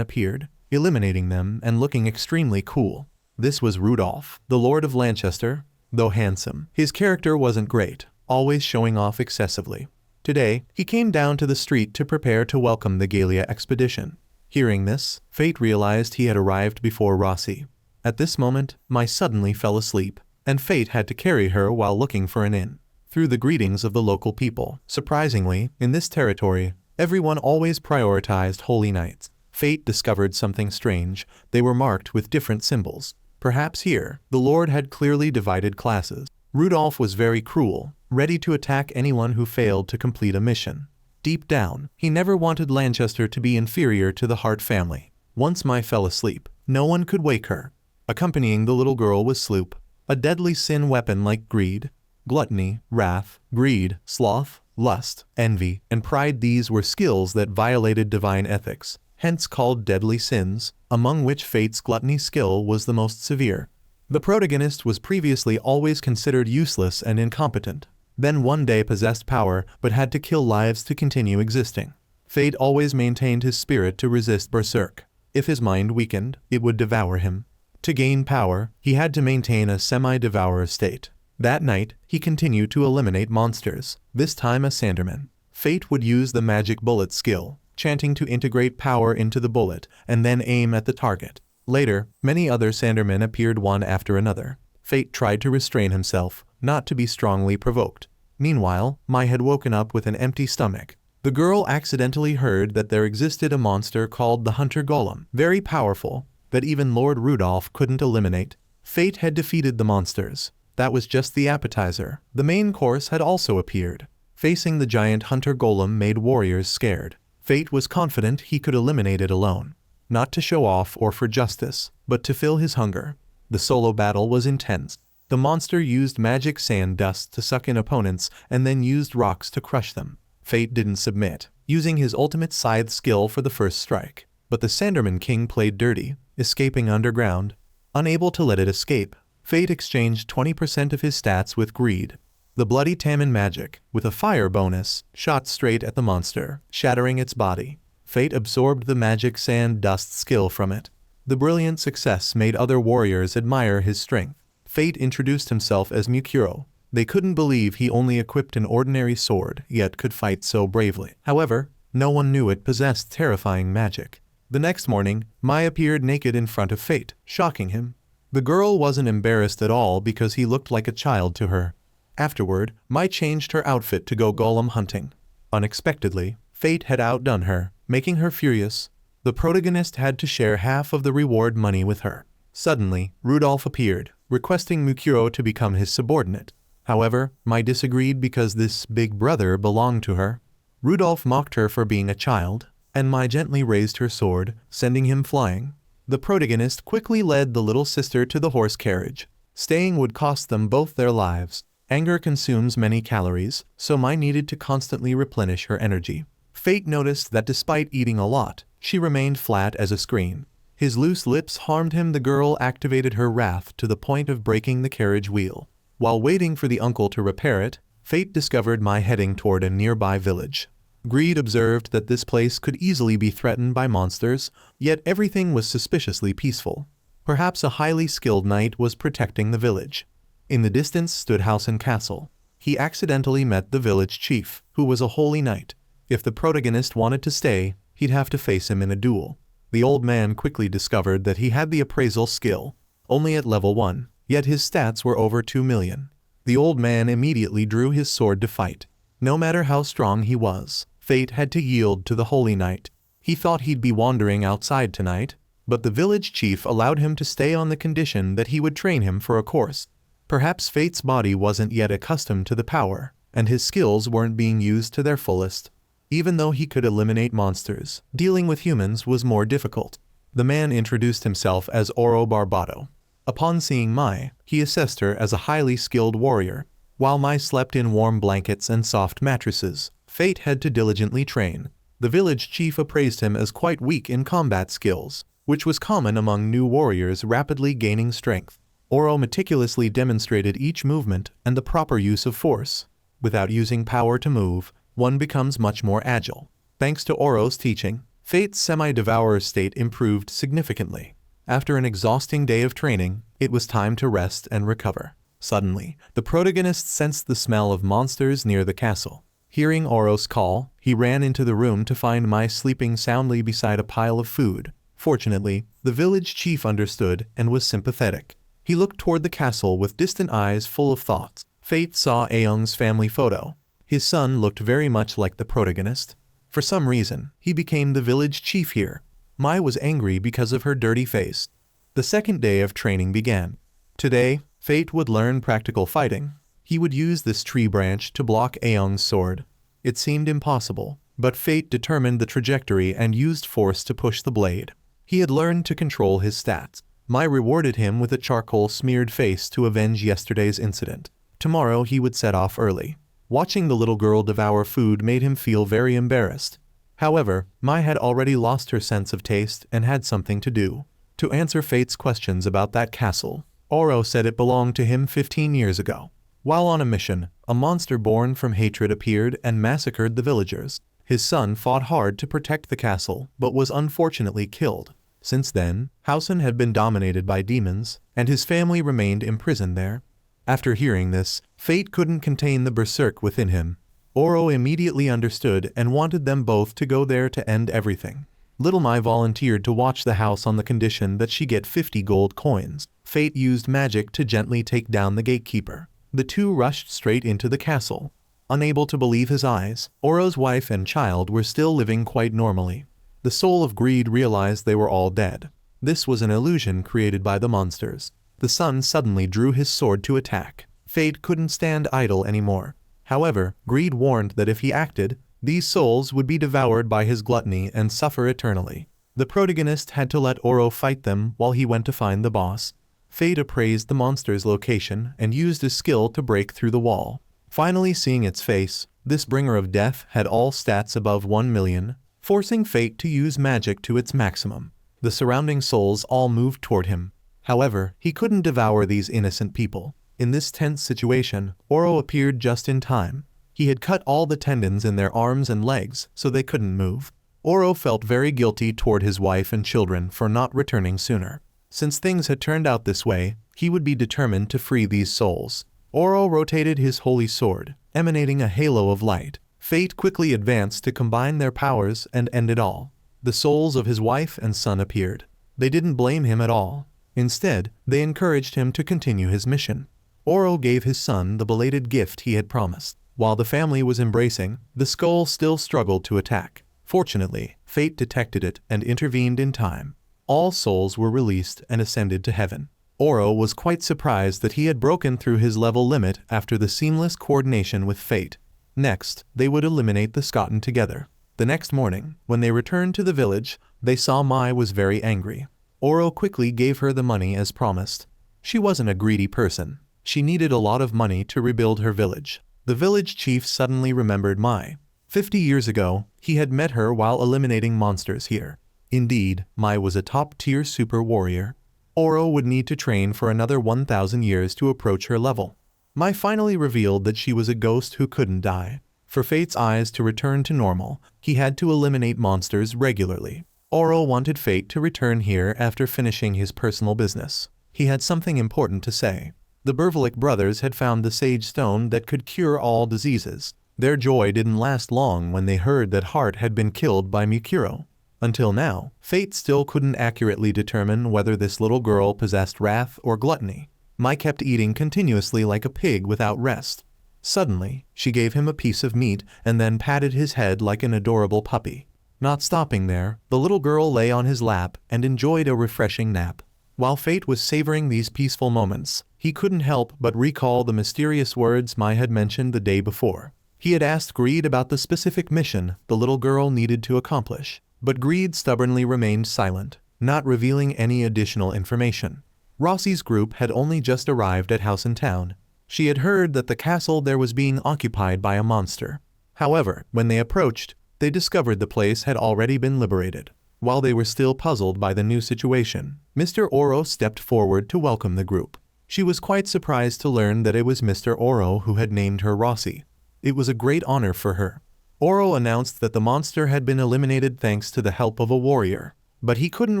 appeared, eliminating them and looking extremely cool. This was Rudolph, the Lord of Lanchester. Though handsome, his character wasn't great, always showing off excessively. Today, he came down to the street to prepare to welcome the Gallia expedition. Hearing this, Fate realized he had arrived before Rossi. At this moment, Mai suddenly fell asleep, and Fate had to carry her while looking for an inn. Through the greetings of the local people, surprisingly, in this territory, everyone always prioritized holy nights. Fate discovered something strange. They were marked with different symbols. Perhaps here, the Lord had clearly divided classes. Rudolph was very cruel, ready to attack anyone who failed to complete a mission. Deep down, he never wanted Lanchester to be inferior to the Hart family. Once Mai fell asleep, no one could wake her. Accompanying the little girl was Sloop, a deadly sin weapon like greed, gluttony, wrath, greed, sloth, lust, envy, and pride. These were skills that violated divine ethics, hence called deadly sins, among which Fate's gluttony skill was the most severe. The protagonist was previously always considered useless and incompetent, then one day possessed power but had to kill lives to continue existing. Fate always maintained his spirit to resist berserk. If his mind weakened, it would devour him. To gain power, he had to maintain a semi-devourer state. That night, he continued to eliminate monsters, this time a Sanderman. Fate would use the magic bullet skill, chanting to integrate power into the bullet and then aim at the target. Later, many other Sandermen appeared one after another. Fate tried to restrain himself, not to be strongly provoked. Meanwhile, Mai had woken up with an empty stomach. The girl accidentally heard that there existed a monster called the Hunter Golem, very powerful, that even Lord Rudolph couldn't eliminate. Fate had defeated the monsters. That was just the appetizer. The main course had also appeared. Facing the giant Hunter Golem made warriors scared. Fate was confident he could eliminate it alone. Not to show off or for justice, but to fill his hunger. The solo battle was intense. The monster used magic sand dust to suck in opponents and then used rocks to crush them. Fate didn't submit, using his ultimate scythe skill for the first strike. But the Sanderman King played dirty, escaping underground. Unable to let it escape, Fate exchanged 20% of his stats with greed. The bloody Taman magic, with a fire bonus, shot straight at the monster, shattering its body. Fate absorbed the magic sand dust skill from it. The brilliant success made other warriors admire his strength. Fate introduced himself as Mukuro. They couldn't believe he only equipped an ordinary sword, yet could fight so bravely. However, no one knew it possessed terrifying magic. The next morning, Mai appeared naked in front of Fate, shocking him. The girl wasn't embarrassed at all because he looked like a child to her. Afterward, Mai changed her outfit to go golem hunting. Unexpectedly, Fate had outdone her, making her furious. The protagonist had to share half of the reward money with her. Suddenly, Rudolph appeared, requesting Mukuro to become his subordinate. However, Mai disagreed because this big brother belonged to her. Rudolph mocked her for being a child, and Mai gently raised her sword, sending him flying. The protagonist quickly led the little sister to the horse carriage. Staying would cost them both their lives. Anger consumes many calories, so Mai needed to constantly replenish her energy. Fate noticed that despite eating a lot, she remained flat as a screen. His loose lips harmed him. The girl activated her wrath to the point of breaking the carriage wheel. While waiting for the uncle to repair it, Fate discovered Mai heading toward a nearby village. Greed observed that this place could easily be threatened by monsters, yet everything was suspiciously peaceful. Perhaps a highly skilled knight was protecting the village. In the distance stood house and castle. He accidentally met the village chief, who was a holy knight. If the protagonist wanted to stay, he'd have to face him in a duel. The old man quickly discovered that he had the appraisal skill, only at level 1, yet his stats were over 2 million. The old man immediately drew his sword to fight. No matter how strong he was, Fate had to yield to the holy knight. He thought he'd be wandering outside tonight, but the village chief allowed him to stay on the condition that he would train him for a course. Perhaps Fate's body wasn't yet accustomed to the power, and his skills weren't being used to their fullest. Even though he could eliminate monsters, dealing with humans was more difficult. The man introduced himself as Oro Barbato. Upon seeing Mai, he assessed her as a highly skilled warrior. While Mai slept in warm blankets and soft mattresses, Fate had to diligently train. The village chief appraised him as quite weak in combat skills, which was common among new warriors rapidly gaining strength. Oro meticulously demonstrated each movement and the proper use of force. Without using power to move, one becomes much more agile. Thanks to Oro's teaching, Fate's semi-devourer state improved significantly. After an exhausting day of training, it was time to rest and recover. Suddenly, the protagonist sensed the smell of monsters near the castle. Hearing Oro's call, he ran into the room to find Mai sleeping soundly beside a pile of food. Fortunately, the village chief understood and was sympathetic. He looked toward the castle with distant eyes full of thoughts. Fate saw Ayoung's family photo. His son looked very much like the protagonist. For some reason, he became the village chief here. Mai was angry because of her dirty face. The second day of training began. Today, Fate would learn practical fighting. He would use this tree branch to block Ayoung's sword. It seemed impossible, but Fate determined the trajectory and used force to push the blade. He had learned to control his stats. Mai rewarded him with a charcoal-smeared face to avenge yesterday's incident. Tomorrow he would set off early. Watching the little girl devour food made him feel very embarrassed. However, Mai had already lost her sense of taste and had something to do. To answer Fate's questions about that castle, Oro said it belonged to him 15 years ago. While on a mission, a monster born from hatred appeared and massacred the villagers. His son fought hard to protect the castle, but was unfortunately killed. Since then, Hausen had been dominated by demons, and his family remained imprisoned there. After hearing this, Fate couldn't contain the berserk within him. Oro immediately understood and wanted them both to go there to end everything. Little Mai volunteered to watch the house on the condition that she get 50 gold coins. Fate used magic to gently take down the gatekeeper. The two rushed straight into the castle. Unable to believe his eyes, Oro's wife and child were still living quite normally. The soul of greed realized they were all dead. This was an illusion created by the monsters. The son suddenly drew his sword to attack. Fate couldn't stand idle anymore. However, greed warned that if he acted, these souls would be devoured by his gluttony and suffer eternally. The protagonist had to let Oro fight them while he went to find the boss. Fate appraised the monster's location and used his skill to break through the wall. Finally seeing its face, this bringer of death had all stats above 1 million, forcing Fate to use magic to its maximum. The surrounding souls all moved toward him. However, he couldn't devour these innocent people. In this tense situation, Oro appeared just in time. He had cut all the tendons in their arms and legs so they couldn't move. Oro felt very guilty toward his wife and children for not returning sooner. Since things had turned out this way, he would be determined to free these souls. Oro rotated his holy sword, emanating a halo of light. Fate quickly advanced to combine their powers and end it all. The souls of his wife and son appeared. They didn't blame him at all. Instead, they encouraged him to continue his mission. Oro gave his son the belated gift he had promised. While the family was embracing, the skull still struggled to attack. Fortunately, Fate detected it and intervened in time. All souls were released and ascended to heaven. Oro was quite surprised that he had broken through his level limit after the seamless coordination with Fate. Next, they would eliminate the Skotten together. The next morning, when they returned to the village, they saw Mai was very angry. Oro quickly gave her the money as promised. She wasn't a greedy person. She needed a lot of money to rebuild her village. The village chief suddenly remembered Mai. 50 years ago, he had met her while eliminating monsters here. Indeed, Mai was a top-tier super warrior. Oro would need to train for another 1,000 years to approach her level. Mai finally revealed that she was a ghost who couldn't die. For Fate's eyes to return to normal, he had to eliminate monsters regularly. Oro wanted Fate to return here after finishing his personal business. He had something important to say. The Bervalik brothers had found the sage stone that could cure all diseases. Their joy didn't last long when they heard that Hart had been killed by Mikuro. Until now, Fate still couldn't accurately determine whether this little girl possessed wrath or gluttony. Mai kept eating continuously like a pig without rest. Suddenly, she gave him a piece of meat and then patted his head like an adorable puppy. Not stopping there, the little girl lay on his lap and enjoyed a refreshing nap. While Fate was savoring these peaceful moments, he couldn't help but recall the mysterious words Mai had mentioned the day before. He had asked Greed about the specific mission the little girl needed to accomplish, but Greed stubbornly remained silent, not revealing any additional information. Rossi's group had only just arrived at Hausen Town. She had heard that the castle there was being occupied by a monster. However, when they approached, they discovered the place had already been liberated. While they were still puzzled by the new situation, Mr. Oro stepped forward to welcome the group. She was quite surprised to learn that it was Mr. Oro who had named her Rossi. It was a great honor for her. Oro announced that the monster had been eliminated thanks to the help of a warrior, but he couldn't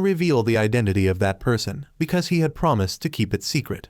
reveal the identity of that person because he had promised to keep it secret.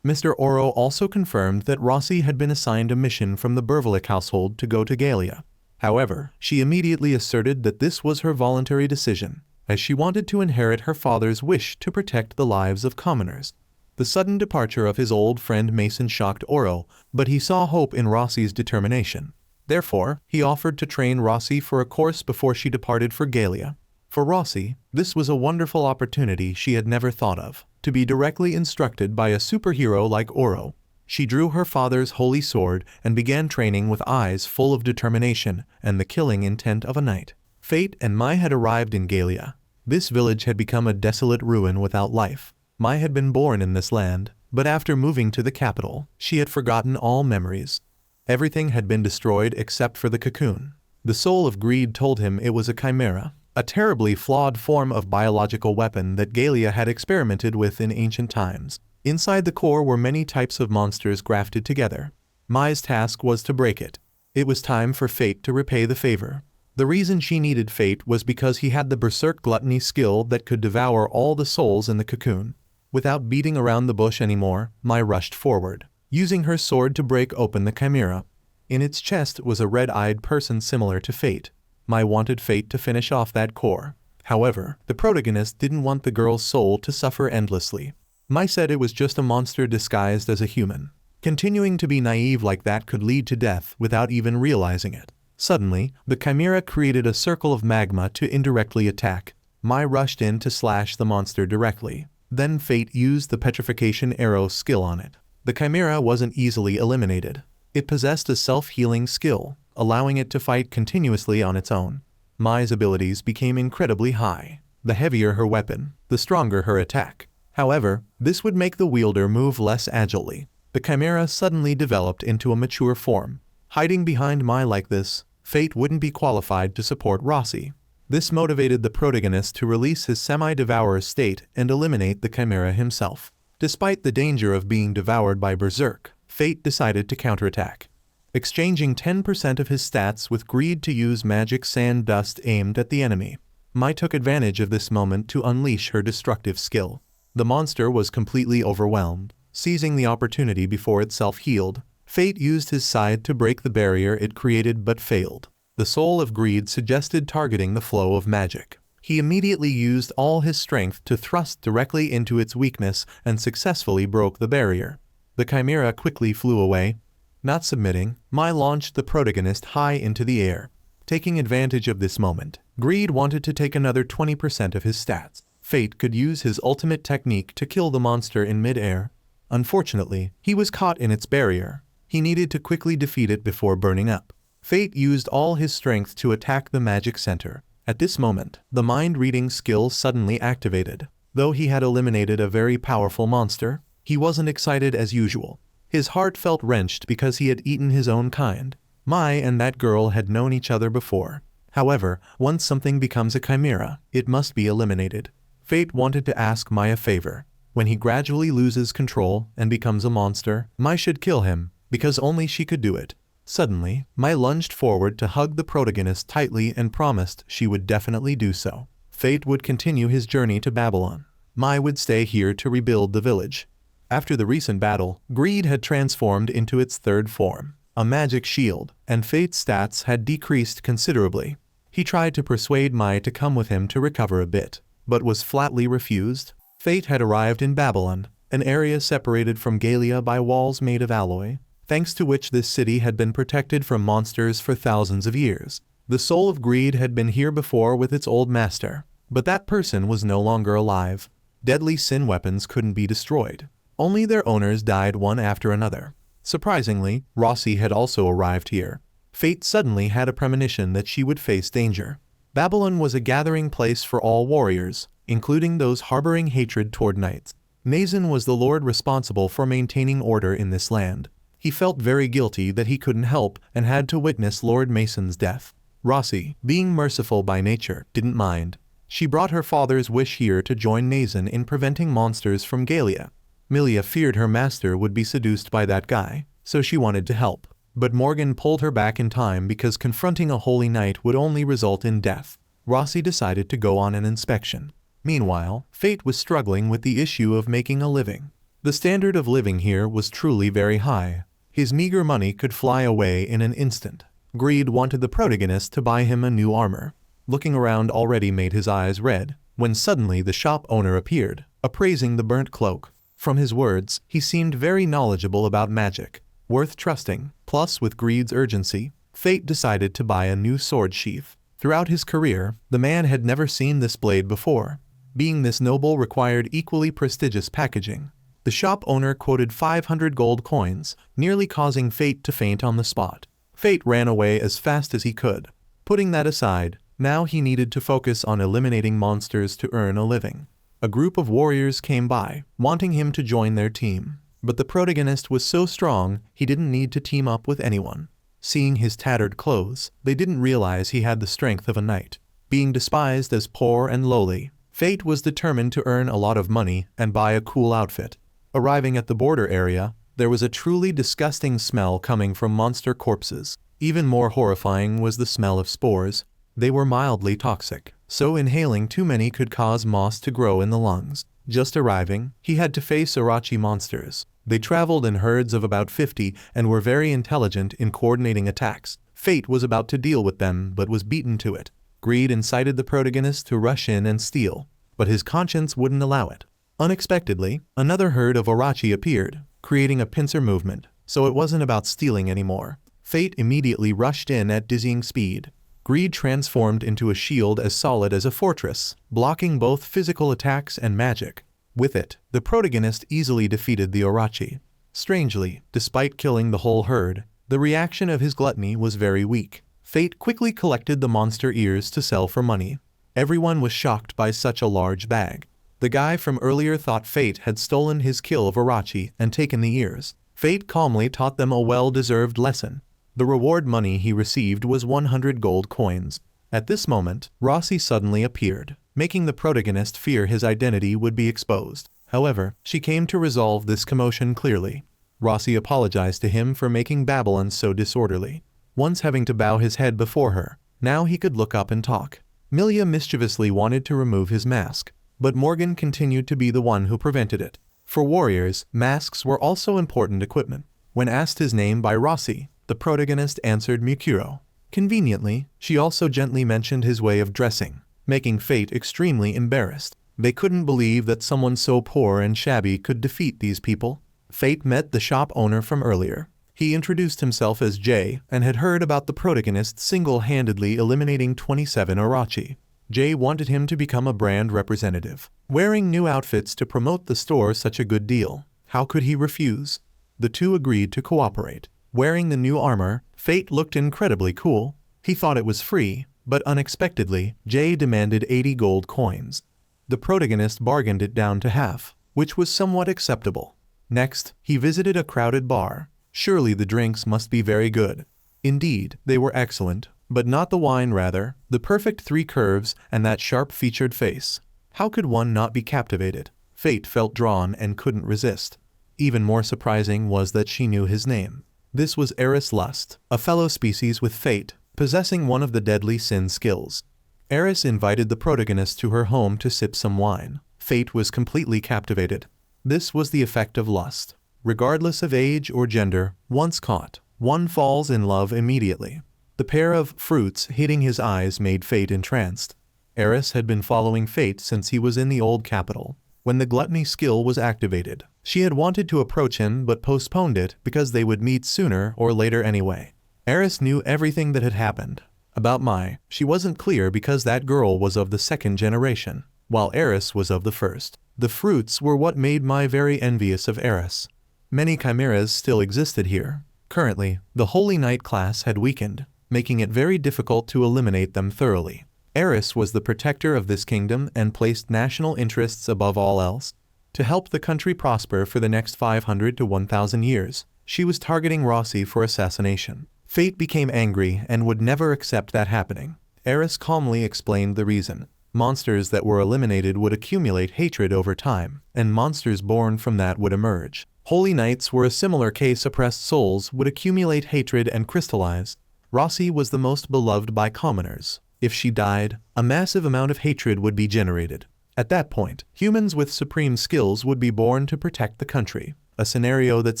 Mr. Oro also confirmed that Rossi had been assigned a mission from the Bervilic household to go to Galia. However, she immediately asserted that this was her voluntary decision, as she wanted to inherit her father's wish to protect the lives of commoners. The sudden departure of his old friend Mason shocked Oro, but he saw hope in Rossi's determination. Therefore, he offered to train Rossi for a course before she departed for Galia. For Rossi, this was a wonderful opportunity she had never thought of, to be directly instructed by a superhero like Oro. She drew her father's holy sword and began training with eyes full of determination and the killing intent of a knight. Fate and Mai had arrived in Galia. This village had become a desolate ruin without life. Mai had been born in this land, but after moving to the capital, she had forgotten all memories. Everything had been destroyed except for the cocoon. The soul of greed told him it was a chimera, a terribly flawed form of biological weapon that Galia had experimented with in ancient times. Inside the core were many types of monsters grafted together. Mai's task was to break it. It was time for Fate to repay the favor. The reason she needed Fate was because he had the Berserk Gluttony skill that could devour all the souls in the cocoon. Without beating around the bush anymore, Mai rushed forward, using her sword to break open the chimera. In its chest was a red-eyed person similar to Fate. Mai wanted Fate to finish off that core. However, the protagonist didn't want the girl's soul to suffer endlessly. Mai said it was just a monster disguised as a human. Continuing to be naive like that could lead to death without even realizing it. Suddenly, the chimera created a circle of magma to indirectly attack. Mai rushed in to slash the monster directly. Then Fate used the petrification arrow skill on it. The chimera wasn't easily eliminated. It possessed a self-healing skill, allowing it to fight continuously on its own. Mai's abilities became incredibly high. The heavier her weapon, the stronger her attack. However, this would make the wielder move less agilely. The chimera suddenly developed into a mature form. Hiding behind Mai like this, Fate wouldn't be qualified to support Rossi. This motivated the protagonist to release his semi-devourer state and eliminate the chimera himself. Despite the danger of being devoured by Berserk, Fate decided to counterattack. Exchanging 10% of his stats with greed to use magic sand dust aimed at the enemy. Mai took advantage of this moment to unleash her destructive skill. The monster was completely overwhelmed. Seizing the opportunity before it self-healed, Fate used his scythe to break the barrier it created but failed. The soul of greed suggested targeting the flow of magic. He immediately used all his strength to thrust directly into its weakness and successfully broke the barrier. The chimera quickly flew away. Not submitting, Mai launched the protagonist high into the air. Taking advantage of this moment, Greed wanted to take another 20% of his stats. Fate could use his ultimate technique to kill the monster in mid-air. Unfortunately, he was caught in its barrier. He needed to quickly defeat it before burning up. Fate used all his strength to attack the magic center. At this moment, the mind-reading skill suddenly activated. Though he had eliminated a very powerful monster, he wasn't excited as usual. His heart felt wrenched because he had eaten his own kind. Mai and that girl had known each other before. However, once something becomes a chimera, it must be eliminated. Fate wanted to ask Mai a favor. When he gradually loses control and becomes a monster, Mai should kill him, because only she could do it. Suddenly, Mai lunged forward to hug the protagonist tightly and promised she would definitely do so. Fate would continue his journey to Babylon. Mai would stay here to rebuild the village. After the recent battle, Greed had transformed into its third form, a magic shield, and Fate's stats had decreased considerably. He tried to persuade Mai to come with him to recover a bit, but was flatly refused. Fate had arrived in Babylon, an area separated from Galia by walls made of alloy, thanks to which this city had been protected from monsters for thousands of years. The soul of Greed had been here before with its old master, but that person was no longer alive. Deadly sin weapons couldn't be destroyed. Only their owners died one after another. Surprisingly, Rossi had also arrived here. Fate suddenly had a premonition that she would face danger. Babylon was a gathering place for all warriors, including those harboring hatred toward knights. Nazan was the lord responsible for maintaining order in this land. He felt very guilty that he couldn't help and had to witness Lord Mason's death. Rossi, being merciful by nature, didn't mind. She brought her father's wish here to join Nazan in preventing monsters from Galia. Milia feared her master would be seduced by that guy, so she wanted to help. But Morgan pulled her back in time because confronting a holy knight would only result in death. Rossi decided to go on an inspection. Meanwhile, Fate was struggling with the issue of making a living. The standard of living here was truly very high. His meager money could fly away in an instant. Greed wanted the protagonist to buy him a new armor. Looking around already made his eyes red, when suddenly the shop owner appeared, appraising the burnt cloak. From his words, he seemed very knowledgeable about magic, worth trusting. Plus, with Greed's urgency, Fate decided to buy a new sword sheath. Throughout his career, the man had never seen this blade before. Being this noble required equally prestigious packaging. The shop owner quoted 500 gold coins, nearly causing Fate to faint on the spot. Fate ran away as fast as he could. Putting that aside, now he needed to focus on eliminating monsters to earn a living. A group of warriors came by, wanting him to join their team. But the protagonist was so strong, he didn't need to team up with anyone. Seeing his tattered clothes, they didn't realize he had the strength of a knight. Being despised as poor and lowly, Fate was determined to earn a lot of money and buy a cool outfit. Arriving at the border area, there was a truly disgusting smell coming from monster corpses. Even more horrifying was the smell of spores. They were mildly toxic, so inhaling too many could cause moss to grow in the lungs. Just arriving, he had to face Orochi monsters. They traveled in herds of about 50 and were very intelligent in coordinating attacks. Fate was about to deal with them but was beaten to it. Greed incited the protagonist to rush in and steal, but his conscience wouldn't allow it. Unexpectedly, another herd of Orochi appeared, creating a pincer movement, so it wasn't about stealing anymore. Fate immediately rushed in at dizzying speed. Greed transformed into a shield as solid as a fortress, blocking both physical attacks and magic. With it, the protagonist easily defeated the Orochi. Strangely, despite killing the whole herd, the reaction of his gluttony was very weak. Fate quickly collected the monster ears to sell for money. Everyone was shocked by such a large bag. The guy from earlier thought Fate had stolen his kill of Orochi and taken the ears. Fate calmly taught them a well-deserved lesson. The reward money he received was 100 gold coins. At this moment, Rossi suddenly appeared, making the protagonist fear his identity would be exposed. However, she came to resolve this commotion clearly. Rossi apologized to him for making Babylon so disorderly. Once having to bow his head before her, now he could look up and talk. Milia mischievously wanted to remove his mask, but Morgan continued to be the one who prevented it. For warriors, masks were also important equipment. When asked his name by Rossi, the protagonist answered Mikuro. Conveniently, she also gently mentioned his way of dressing, making Fate extremely embarrassed. They couldn't believe that someone so poor and shabby could defeat these people. Fate met the shop owner from earlier. He introduced himself as Jay and had heard about the protagonist single-handedly eliminating 27 Orochi. Jay wanted him to become a brand representative, wearing new outfits to promote the store. Such a good deal. How could he refuse? The two agreed to cooperate. Wearing the new armor, Fate looked incredibly cool. He thought it was free, but unexpectedly, Jay demanded 80 gold coins. The protagonist bargained it down to half, which was somewhat acceptable. Next, he visited a crowded bar. Surely the drinks must be very good. Indeed, they were excellent, but not the wine, rather, the perfect 3 curves and that sharp-featured face. How could one not be captivated? Fate felt drawn and couldn't resist. Even more surprising was that she knew his name. This was Eris Lust, a fellow species with Fate, possessing one of the deadly sin skills. Eris invited the protagonist to her home to sip some wine. Fate was completely captivated. This was the effect of lust. Regardless of age or gender, once caught, one falls in love immediately. The pair of fruits hitting his eyes made Fate entranced. Eris had been following Fate since he was in the old capital. When the gluttony skill was activated, she had wanted to approach him but postponed it because they would meet sooner or later anyway. Eris knew everything that had happened. About Mai, she wasn't clear because that girl was of the 2nd generation, while Eris was of the 1st. The fruits were what made Mai very envious of Eris. Many chimeras still existed here. Currently, the Holy Knight class had weakened, making it very difficult to eliminate them thoroughly. Eris was the protector of this kingdom and placed national interests above all else. To help the country prosper for the next 500 to 1,000 years, she was targeting Rossi for assassination. Fate became angry and would never accept that happening. Eris calmly explained the reason. Monsters that were eliminated would accumulate hatred over time, and monsters born from that would emerge. Holy Knights were a similar case. Oppressed souls would accumulate hatred and crystallize. Rossi was the most beloved by commoners. If she died, a massive amount of hatred would be generated. At that point, humans with supreme skills would be born to protect the country, a scenario that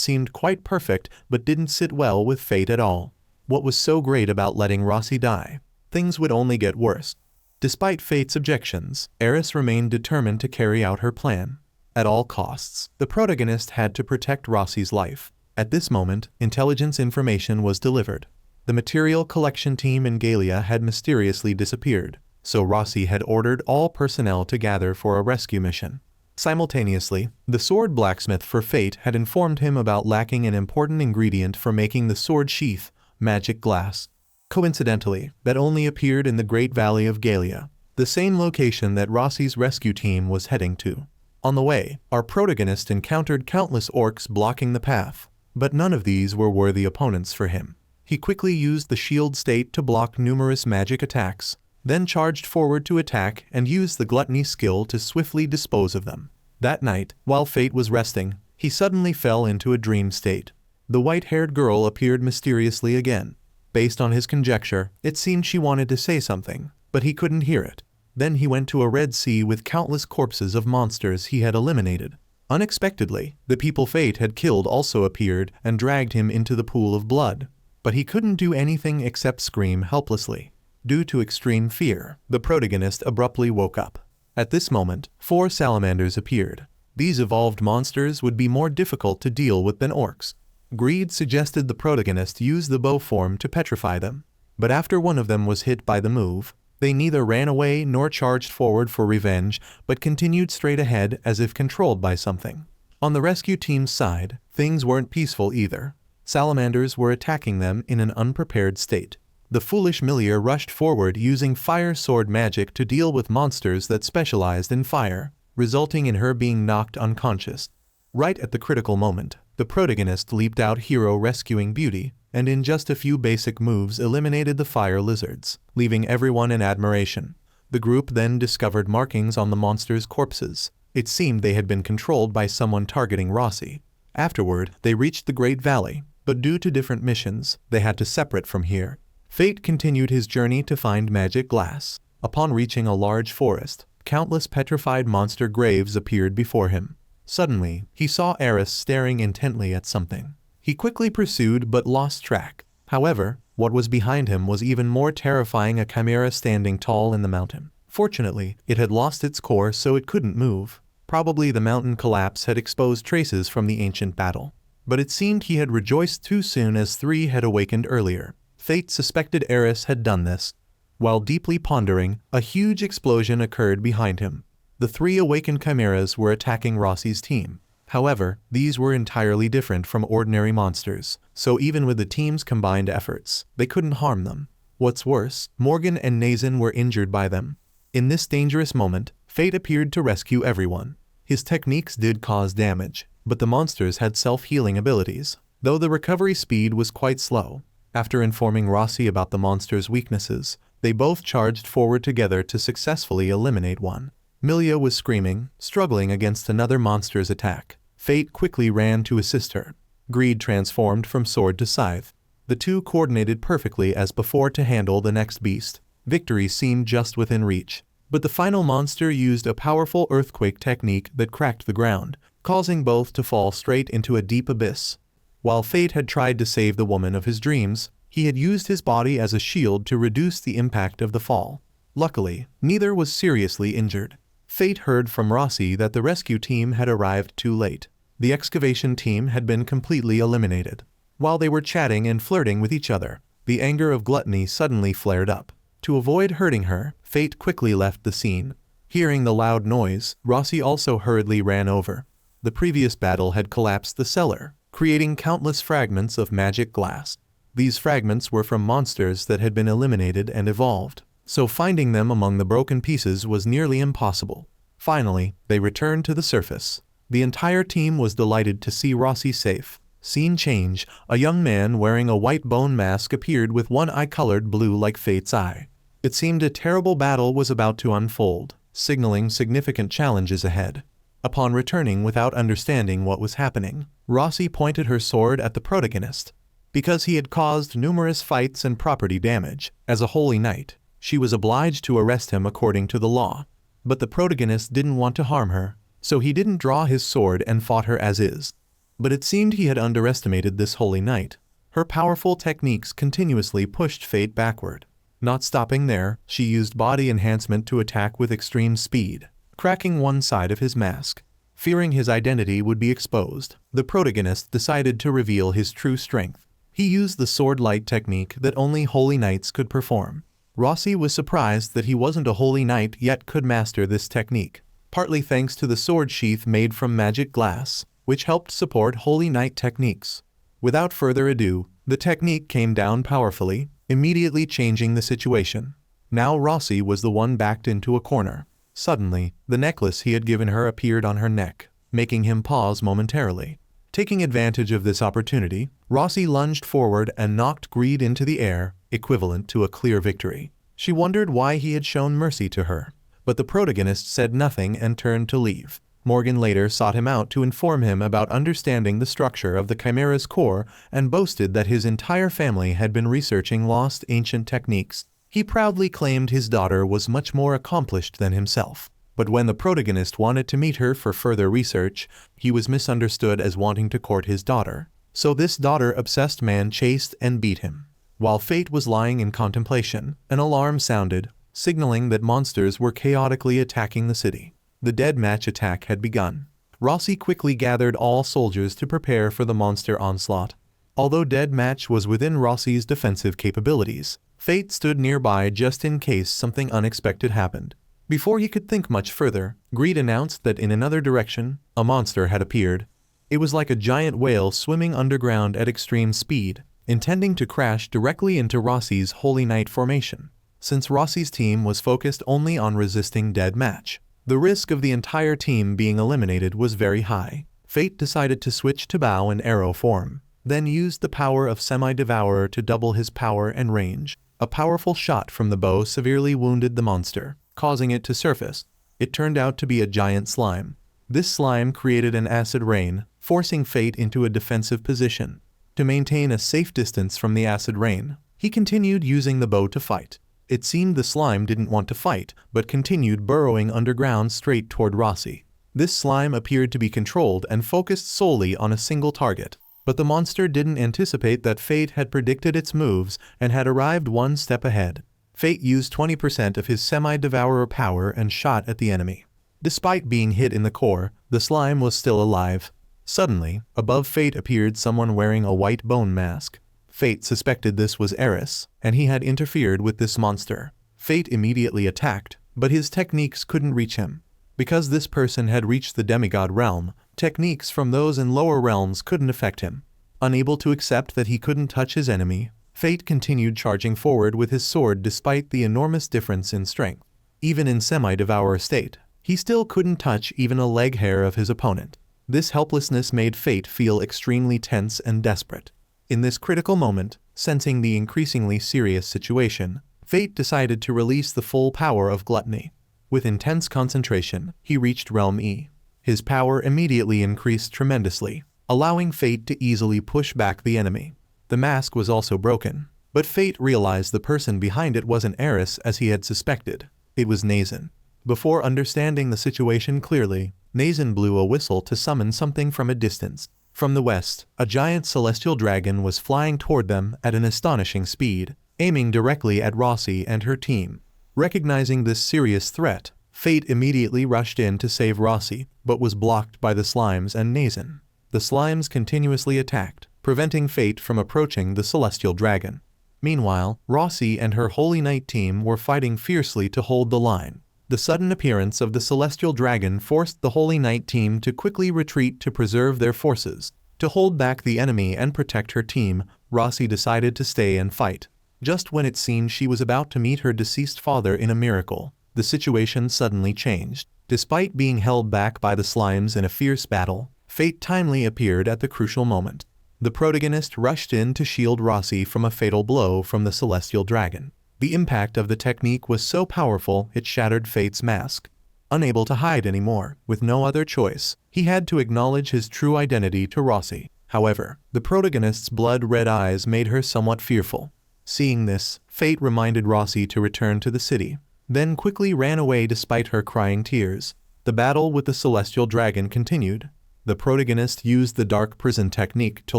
seemed quite perfect but didn't sit well with fate at all. What was so great about letting Rossi die? Things would only get worse. Despite fate's objections, Eris remained determined to carry out her plan. At all costs, the protagonist had to protect Rossi's life. At this moment, intelligence information was delivered. The material collection team in Gallia had mysteriously disappeared, so Rossi had ordered all personnel to gather for a rescue mission. Simultaneously, the sword blacksmith for Fate had informed him about lacking an important ingredient for making the sword sheath, magic glass. Coincidentally, that only appeared in the Great Valley of Gallia, the same location that Rossi's rescue team was heading to. On the way, our protagonist encountered countless orcs blocking the path, but none of these were worthy opponents for him. He quickly used the shield state to block numerous magic attacks, then charged forward to attack and used the Gluttony skill to swiftly dispose of them. That night, while Fate was resting, he suddenly fell into a dream state. The white-haired girl appeared mysteriously again. Based on his conjecture, it seemed she wanted to say something, but he couldn't hear it. Then he went to a red sea with countless corpses of monsters he had eliminated. Unexpectedly, the people Fate had killed also appeared and dragged him into the pool of blood. But he couldn't do anything except scream helplessly. Due to extreme fear, the protagonist abruptly woke up. At this moment, 4 salamanders appeared. These evolved monsters would be more difficult to deal with than orcs. Greed suggested the protagonist use the bow form to petrify them. But after one of them was hit by the move, they neither ran away nor charged forward for revenge, but continued straight ahead as if controlled by something. On the rescue team's side, things weren't peaceful either. Salamanders were attacking them in an unprepared state. The foolish Milia rushed forward using fire sword magic to deal with monsters that specialized in fire, resulting in her being knocked unconscious. Right at the critical moment, the protagonist leaped out, hero rescuing Beauty, and in just a few basic moves eliminated the fire lizards, leaving everyone in admiration. The group then discovered markings on the monsters' corpses. It seemed they had been controlled by someone targeting Rossi. Afterward, they reached the Great Valley, but due to different missions, they had to separate from here. Fate continued his journey to find magic glass. Upon reaching a large forest, countless petrified monster graves appeared before him. Suddenly, he saw Eris staring intently at something. He quickly pursued but lost track. However, what was behind him was even more terrifying, a chimera standing tall in the mountain. Fortunately, it had lost its core so it couldn't move. Probably the mountain collapse had exposed traces from the ancient battle. But it seemed he had rejoiced too soon, as 3 had awakened earlier. Fate suspected Eris had done this. While deeply pondering, a huge explosion occurred behind him. The 3 awakened chimeras were attacking Rossi's team. However, these were entirely different from ordinary monsters, so even with the team's combined efforts, they couldn't harm them. What's worse, Morgan and Nazin were injured by them. In this dangerous moment, Fate appeared to rescue everyone. His techniques did cause damage, but the monsters had self-healing abilities, though the recovery speed was quite slow. After informing Rossi about the monster's weaknesses, they both charged forward together to successfully eliminate one. Milia was screaming, struggling against another monster's attack. Fate quickly ran to assist her. Greed transformed from sword to scythe. The two coordinated perfectly as before to handle the next beast. Victory seemed just within reach. But the final monster used a powerful earthquake technique that cracked the ground, causing both to fall straight into a deep abyss. While Fate had tried to save the woman of his dreams, he had used his body as a shield to reduce the impact of the fall. Luckily, neither was seriously injured. Fate heard from Rossi that the rescue team had arrived too late. The excavation team had been completely eliminated. While they were chatting and flirting with each other, the anger of Gluttony suddenly flared up. To avoid hurting her, Fate quickly left the scene. Hearing the loud noise, Rossi also hurriedly ran over. The previous battle had collapsed the cellar, creating countless fragments of magic glass. These fragments were from monsters that had been eliminated and evolved, so finding them among the broken pieces was nearly impossible. Finally, they returned to the surface. The entire team was delighted to see Rossi safe. Scene change, a young man wearing a white bone mask appeared with one eye colored blue like Fate's eye. It seemed a terrible battle was about to unfold, signaling significant challenges ahead. Upon returning without understanding what was happening, Rossi pointed her sword at the protagonist. Because he had caused numerous fights and property damage, as a holy knight, she was obliged to arrest him according to the law. But the protagonist didn't want to harm her, so he didn't draw his sword and fought her as is. But it seemed he had underestimated this holy knight. Her powerful techniques continuously pushed fate backward. Not stopping there, she used body enhancement to attack with extreme speed, cracking one side of his mask. Fearing his identity would be exposed, the protagonist decided to reveal his true strength. He used the sword light technique that only holy knights could perform. Rossi was surprised that he wasn't a holy knight yet could master this technique, partly thanks to the sword sheath made from magic glass, which helped support holy knight techniques. Without further ado, the technique came down powerfully, immediately changing the situation. Now Rossi was the one backed into a corner. Suddenly, the necklace he had given her appeared on her neck, making him pause momentarily. Taking advantage of this opportunity, Rossi lunged forward and knocked Greed into the air, equivalent to a clear victory. She wondered why he had shown mercy to her, but the protagonist said nothing and turned to leave. Morgan later sought him out to inform him about understanding the structure of the Chimera's core and boasted that his entire family had been researching lost ancient techniques. He proudly claimed his daughter was much more accomplished than himself. But when the protagonist wanted to meet her for further research, he was misunderstood as wanting to court his daughter. So this daughter-obsessed man chased and beat him. While Fate was lying in contemplation, an alarm sounded, signaling that monsters were chaotically attacking the city. The dead match attack had begun. Rossi quickly gathered all soldiers to prepare for the monster onslaught. Although dead match was within Rossi's defensive capabilities, Fate stood nearby just in case something unexpected happened. Before he could think much further, Greed announced that in another direction, a monster had appeared. It was like a giant whale swimming underground at extreme speed, intending to crash directly into Rossi's Holy Knight formation. Since Rossi's team was focused only on resisting dead match, the risk of the entire team being eliminated was very high. Fate decided to switch to bow and arrow form, then used the power of Semi-Devourer to double his power and range. A powerful shot from the bow severely wounded the monster, causing it to surface. It turned out to be a giant slime. This slime created an acid rain, forcing Fate into a defensive position. To maintain a safe distance from the acid rain, he continued using the bow to fight. It seemed the slime didn't want to fight, but continued burrowing underground straight toward Rossi. This slime appeared to be controlled and focused solely on a single target. But the monster didn't anticipate that Fate had predicted its moves and had arrived one step ahead. Fate used 20% of his Semi-Devourer power and shot at the enemy. Despite being hit in the core, the slime was still alive. Suddenly, above Fate appeared someone wearing a white bone mask. Fate suspected this was Eris, and he had interfered with this monster. Fate immediately attacked, but his techniques couldn't reach him. Because this person had reached the demigod realm, techniques from those in lower realms couldn't affect him. Unable to accept that he couldn't touch his enemy, Fate continued charging forward with his sword despite the enormous difference in strength. Even in Semi-Devourer state, he still couldn't touch even a leg hair of his opponent. This helplessness made Fate feel extremely tense and desperate. In this critical moment, sensing the increasingly serious situation, Fate decided to release the full power of Gluttony. With intense concentration, he reached Realm E. His power immediately increased tremendously, allowing Fate to easily push back the enemy. The mask was also broken, but Fate realized the person behind it wasn't Eris as he had suspected. It was Nazan. Before understanding the situation clearly, Nazan blew a whistle to summon something from a distance. From the west, a giant celestial dragon was flying toward them at an astonishing speed, aiming directly at Rossi and her team. Recognizing this serious threat, Fate immediately rushed in to save Rossi, but was blocked by the slimes and Nazan. The slimes continuously attacked, preventing Fate from approaching the celestial dragon. Meanwhile, Rossi and her Holy Knight team were fighting fiercely to hold the line. The sudden appearance of the celestial dragon forced the Holy Knight team to quickly retreat to preserve their forces. To hold back the enemy and protect her team, Rossi decided to stay and fight. Just when it seemed she was about to meet her deceased father in a miracle, the situation suddenly changed. Despite being held back by the slimes in a fierce battle, Fate timely appeared at the crucial moment. The protagonist rushed in to shield Rossi from a fatal blow from the celestial dragon. The impact of the technique was so powerful it shattered Fate's mask. Unable to hide anymore, with no other choice, he had to acknowledge his true identity to Rossi. However, the protagonist's blood-red eyes made her somewhat fearful. Seeing this, Fate reminded Rossi to return to the city, then quickly ran away despite her crying tears. The battle with the celestial dragon continued. The protagonist used the dark prison technique to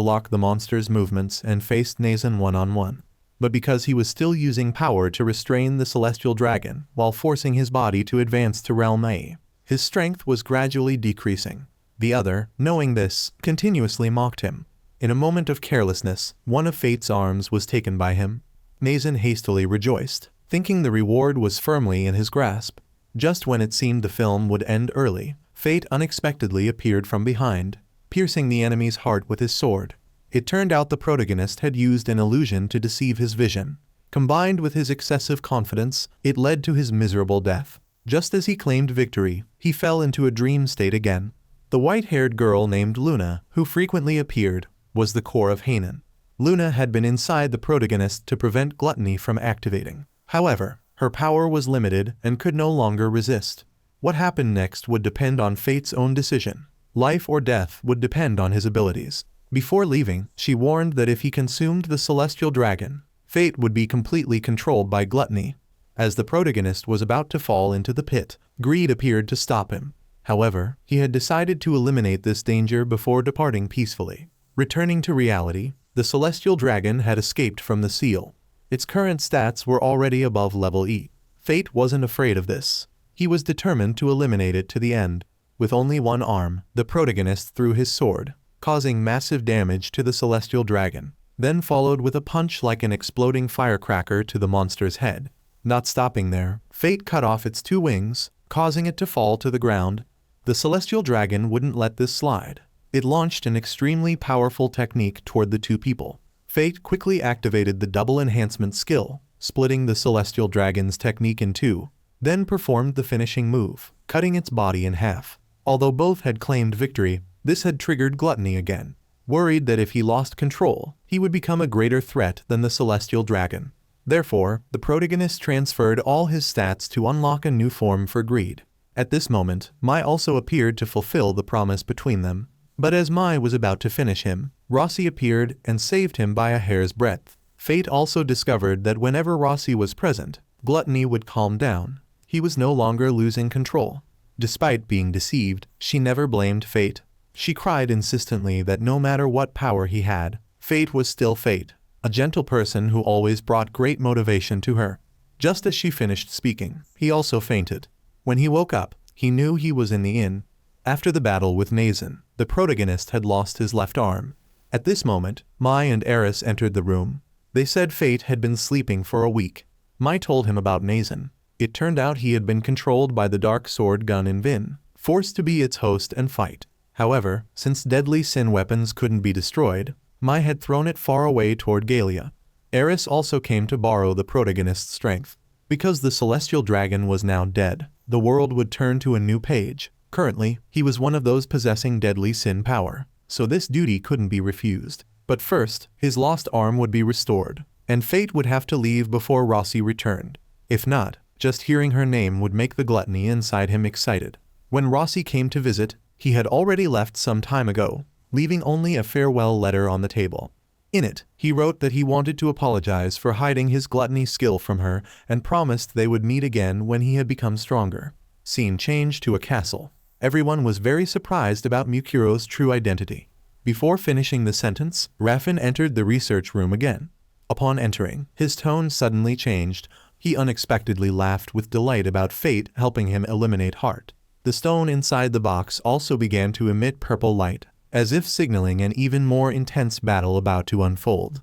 lock the monster's movements and faced Nazan one-on-one. But because he was still using power to restrain the celestial dragon while forcing his body to advance to Realm A, his strength was gradually decreasing. The other, knowing this, continuously mocked him. In a moment of carelessness, one of Fate's arms was taken by him. Nazan hastily rejoiced, thinking the reward was firmly in his grasp. Just when it seemed the film would end early, Fate unexpectedly appeared from behind, piercing the enemy's heart with his sword. It turned out the protagonist had used an illusion to deceive his vision. Combined with his excessive confidence, it led to his miserable death. Just as he claimed victory, he fell into a dream state again. The white-haired girl named Luna, who frequently appeared, was the core of Hanan. Luna had been inside the protagonist to prevent Gluttony from activating. However, her power was limited and could no longer resist. What happened next would depend on Fate's own decision. Life or death would depend on his abilities. Before leaving, she warned that if he consumed the celestial dragon, Fate would be completely controlled by Gluttony. As the protagonist was about to fall into the pit, greed appeared to stop him. However, he had decided to eliminate this danger before departing peacefully. Returning to reality, the celestial dragon had escaped from the seal. Its current stats were already above level E. Fate wasn't afraid of this. He was determined to eliminate it to the end. With only one arm, the protagonist threw his sword, causing massive damage to the celestial dragon, then followed with a punch like an exploding firecracker to the monster's head. Not stopping there, Fate cut off its two wings, causing it to fall to the ground. The celestial dragon wouldn't let this slide. It launched an extremely powerful technique toward the two people. Fate quickly activated the double enhancement skill, splitting the celestial dragon's technique in two, then performed the finishing move, cutting its body in half. Although both had claimed victory, this had triggered Gluttony again. Worried that if he lost control, he would become a greater threat than the celestial dragon. Therefore, the protagonist transferred all his stats to unlock a new form for greed. At this moment, Mai also appeared to fulfill the promise between them. But as Mai was about to finish him, Rossi appeared and saved him by a hair's breadth. Fate also discovered that whenever Rossi was present, Gluttony would calm down. He was no longer losing control. Despite being deceived, she never blamed Fate. She cried insistently that no matter what power he had, Fate was still Fate, a gentle person who always brought great motivation to her. Just as she finished speaking, he also fainted. When he woke up, he knew he was in the inn. After the battle with Nazan, the protagonist had lost his left arm. At this moment, Mai and Eris entered the room. They said Fate had been sleeping for a week. Mai told him about Nazan. It turned out he had been controlled by the dark sword gun in Vin, forced to be its host and fight. However, since deadly sin weapons couldn't be destroyed, Mai had thrown it far away toward Galia. Eris also came to borrow the protagonist's strength. Because the celestial dragon was now dead, the world would turn to a new page. Currently, he was one of those possessing deadly sin power, so this duty couldn't be refused. But first, his lost arm would be restored, and Fate would have to leave before Rossi returned. If not, just hearing her name would make the gluttony inside him excited. When Rossi came to visit, he had already left some time ago, leaving only a farewell letter on the table. In it, he wrote that he wanted to apologize for hiding his gluttony skill from her and promised they would meet again when he had become stronger. Scene changed to a castle. Everyone was very surprised about Mukuro's true identity. Before finishing the sentence, Raffin entered the research room again. Upon entering, his tone suddenly changed. He unexpectedly laughed with delight about Fate helping him eliminate Heart. The stone inside the box also began to emit purple light, as if signaling an even more intense battle about to unfold.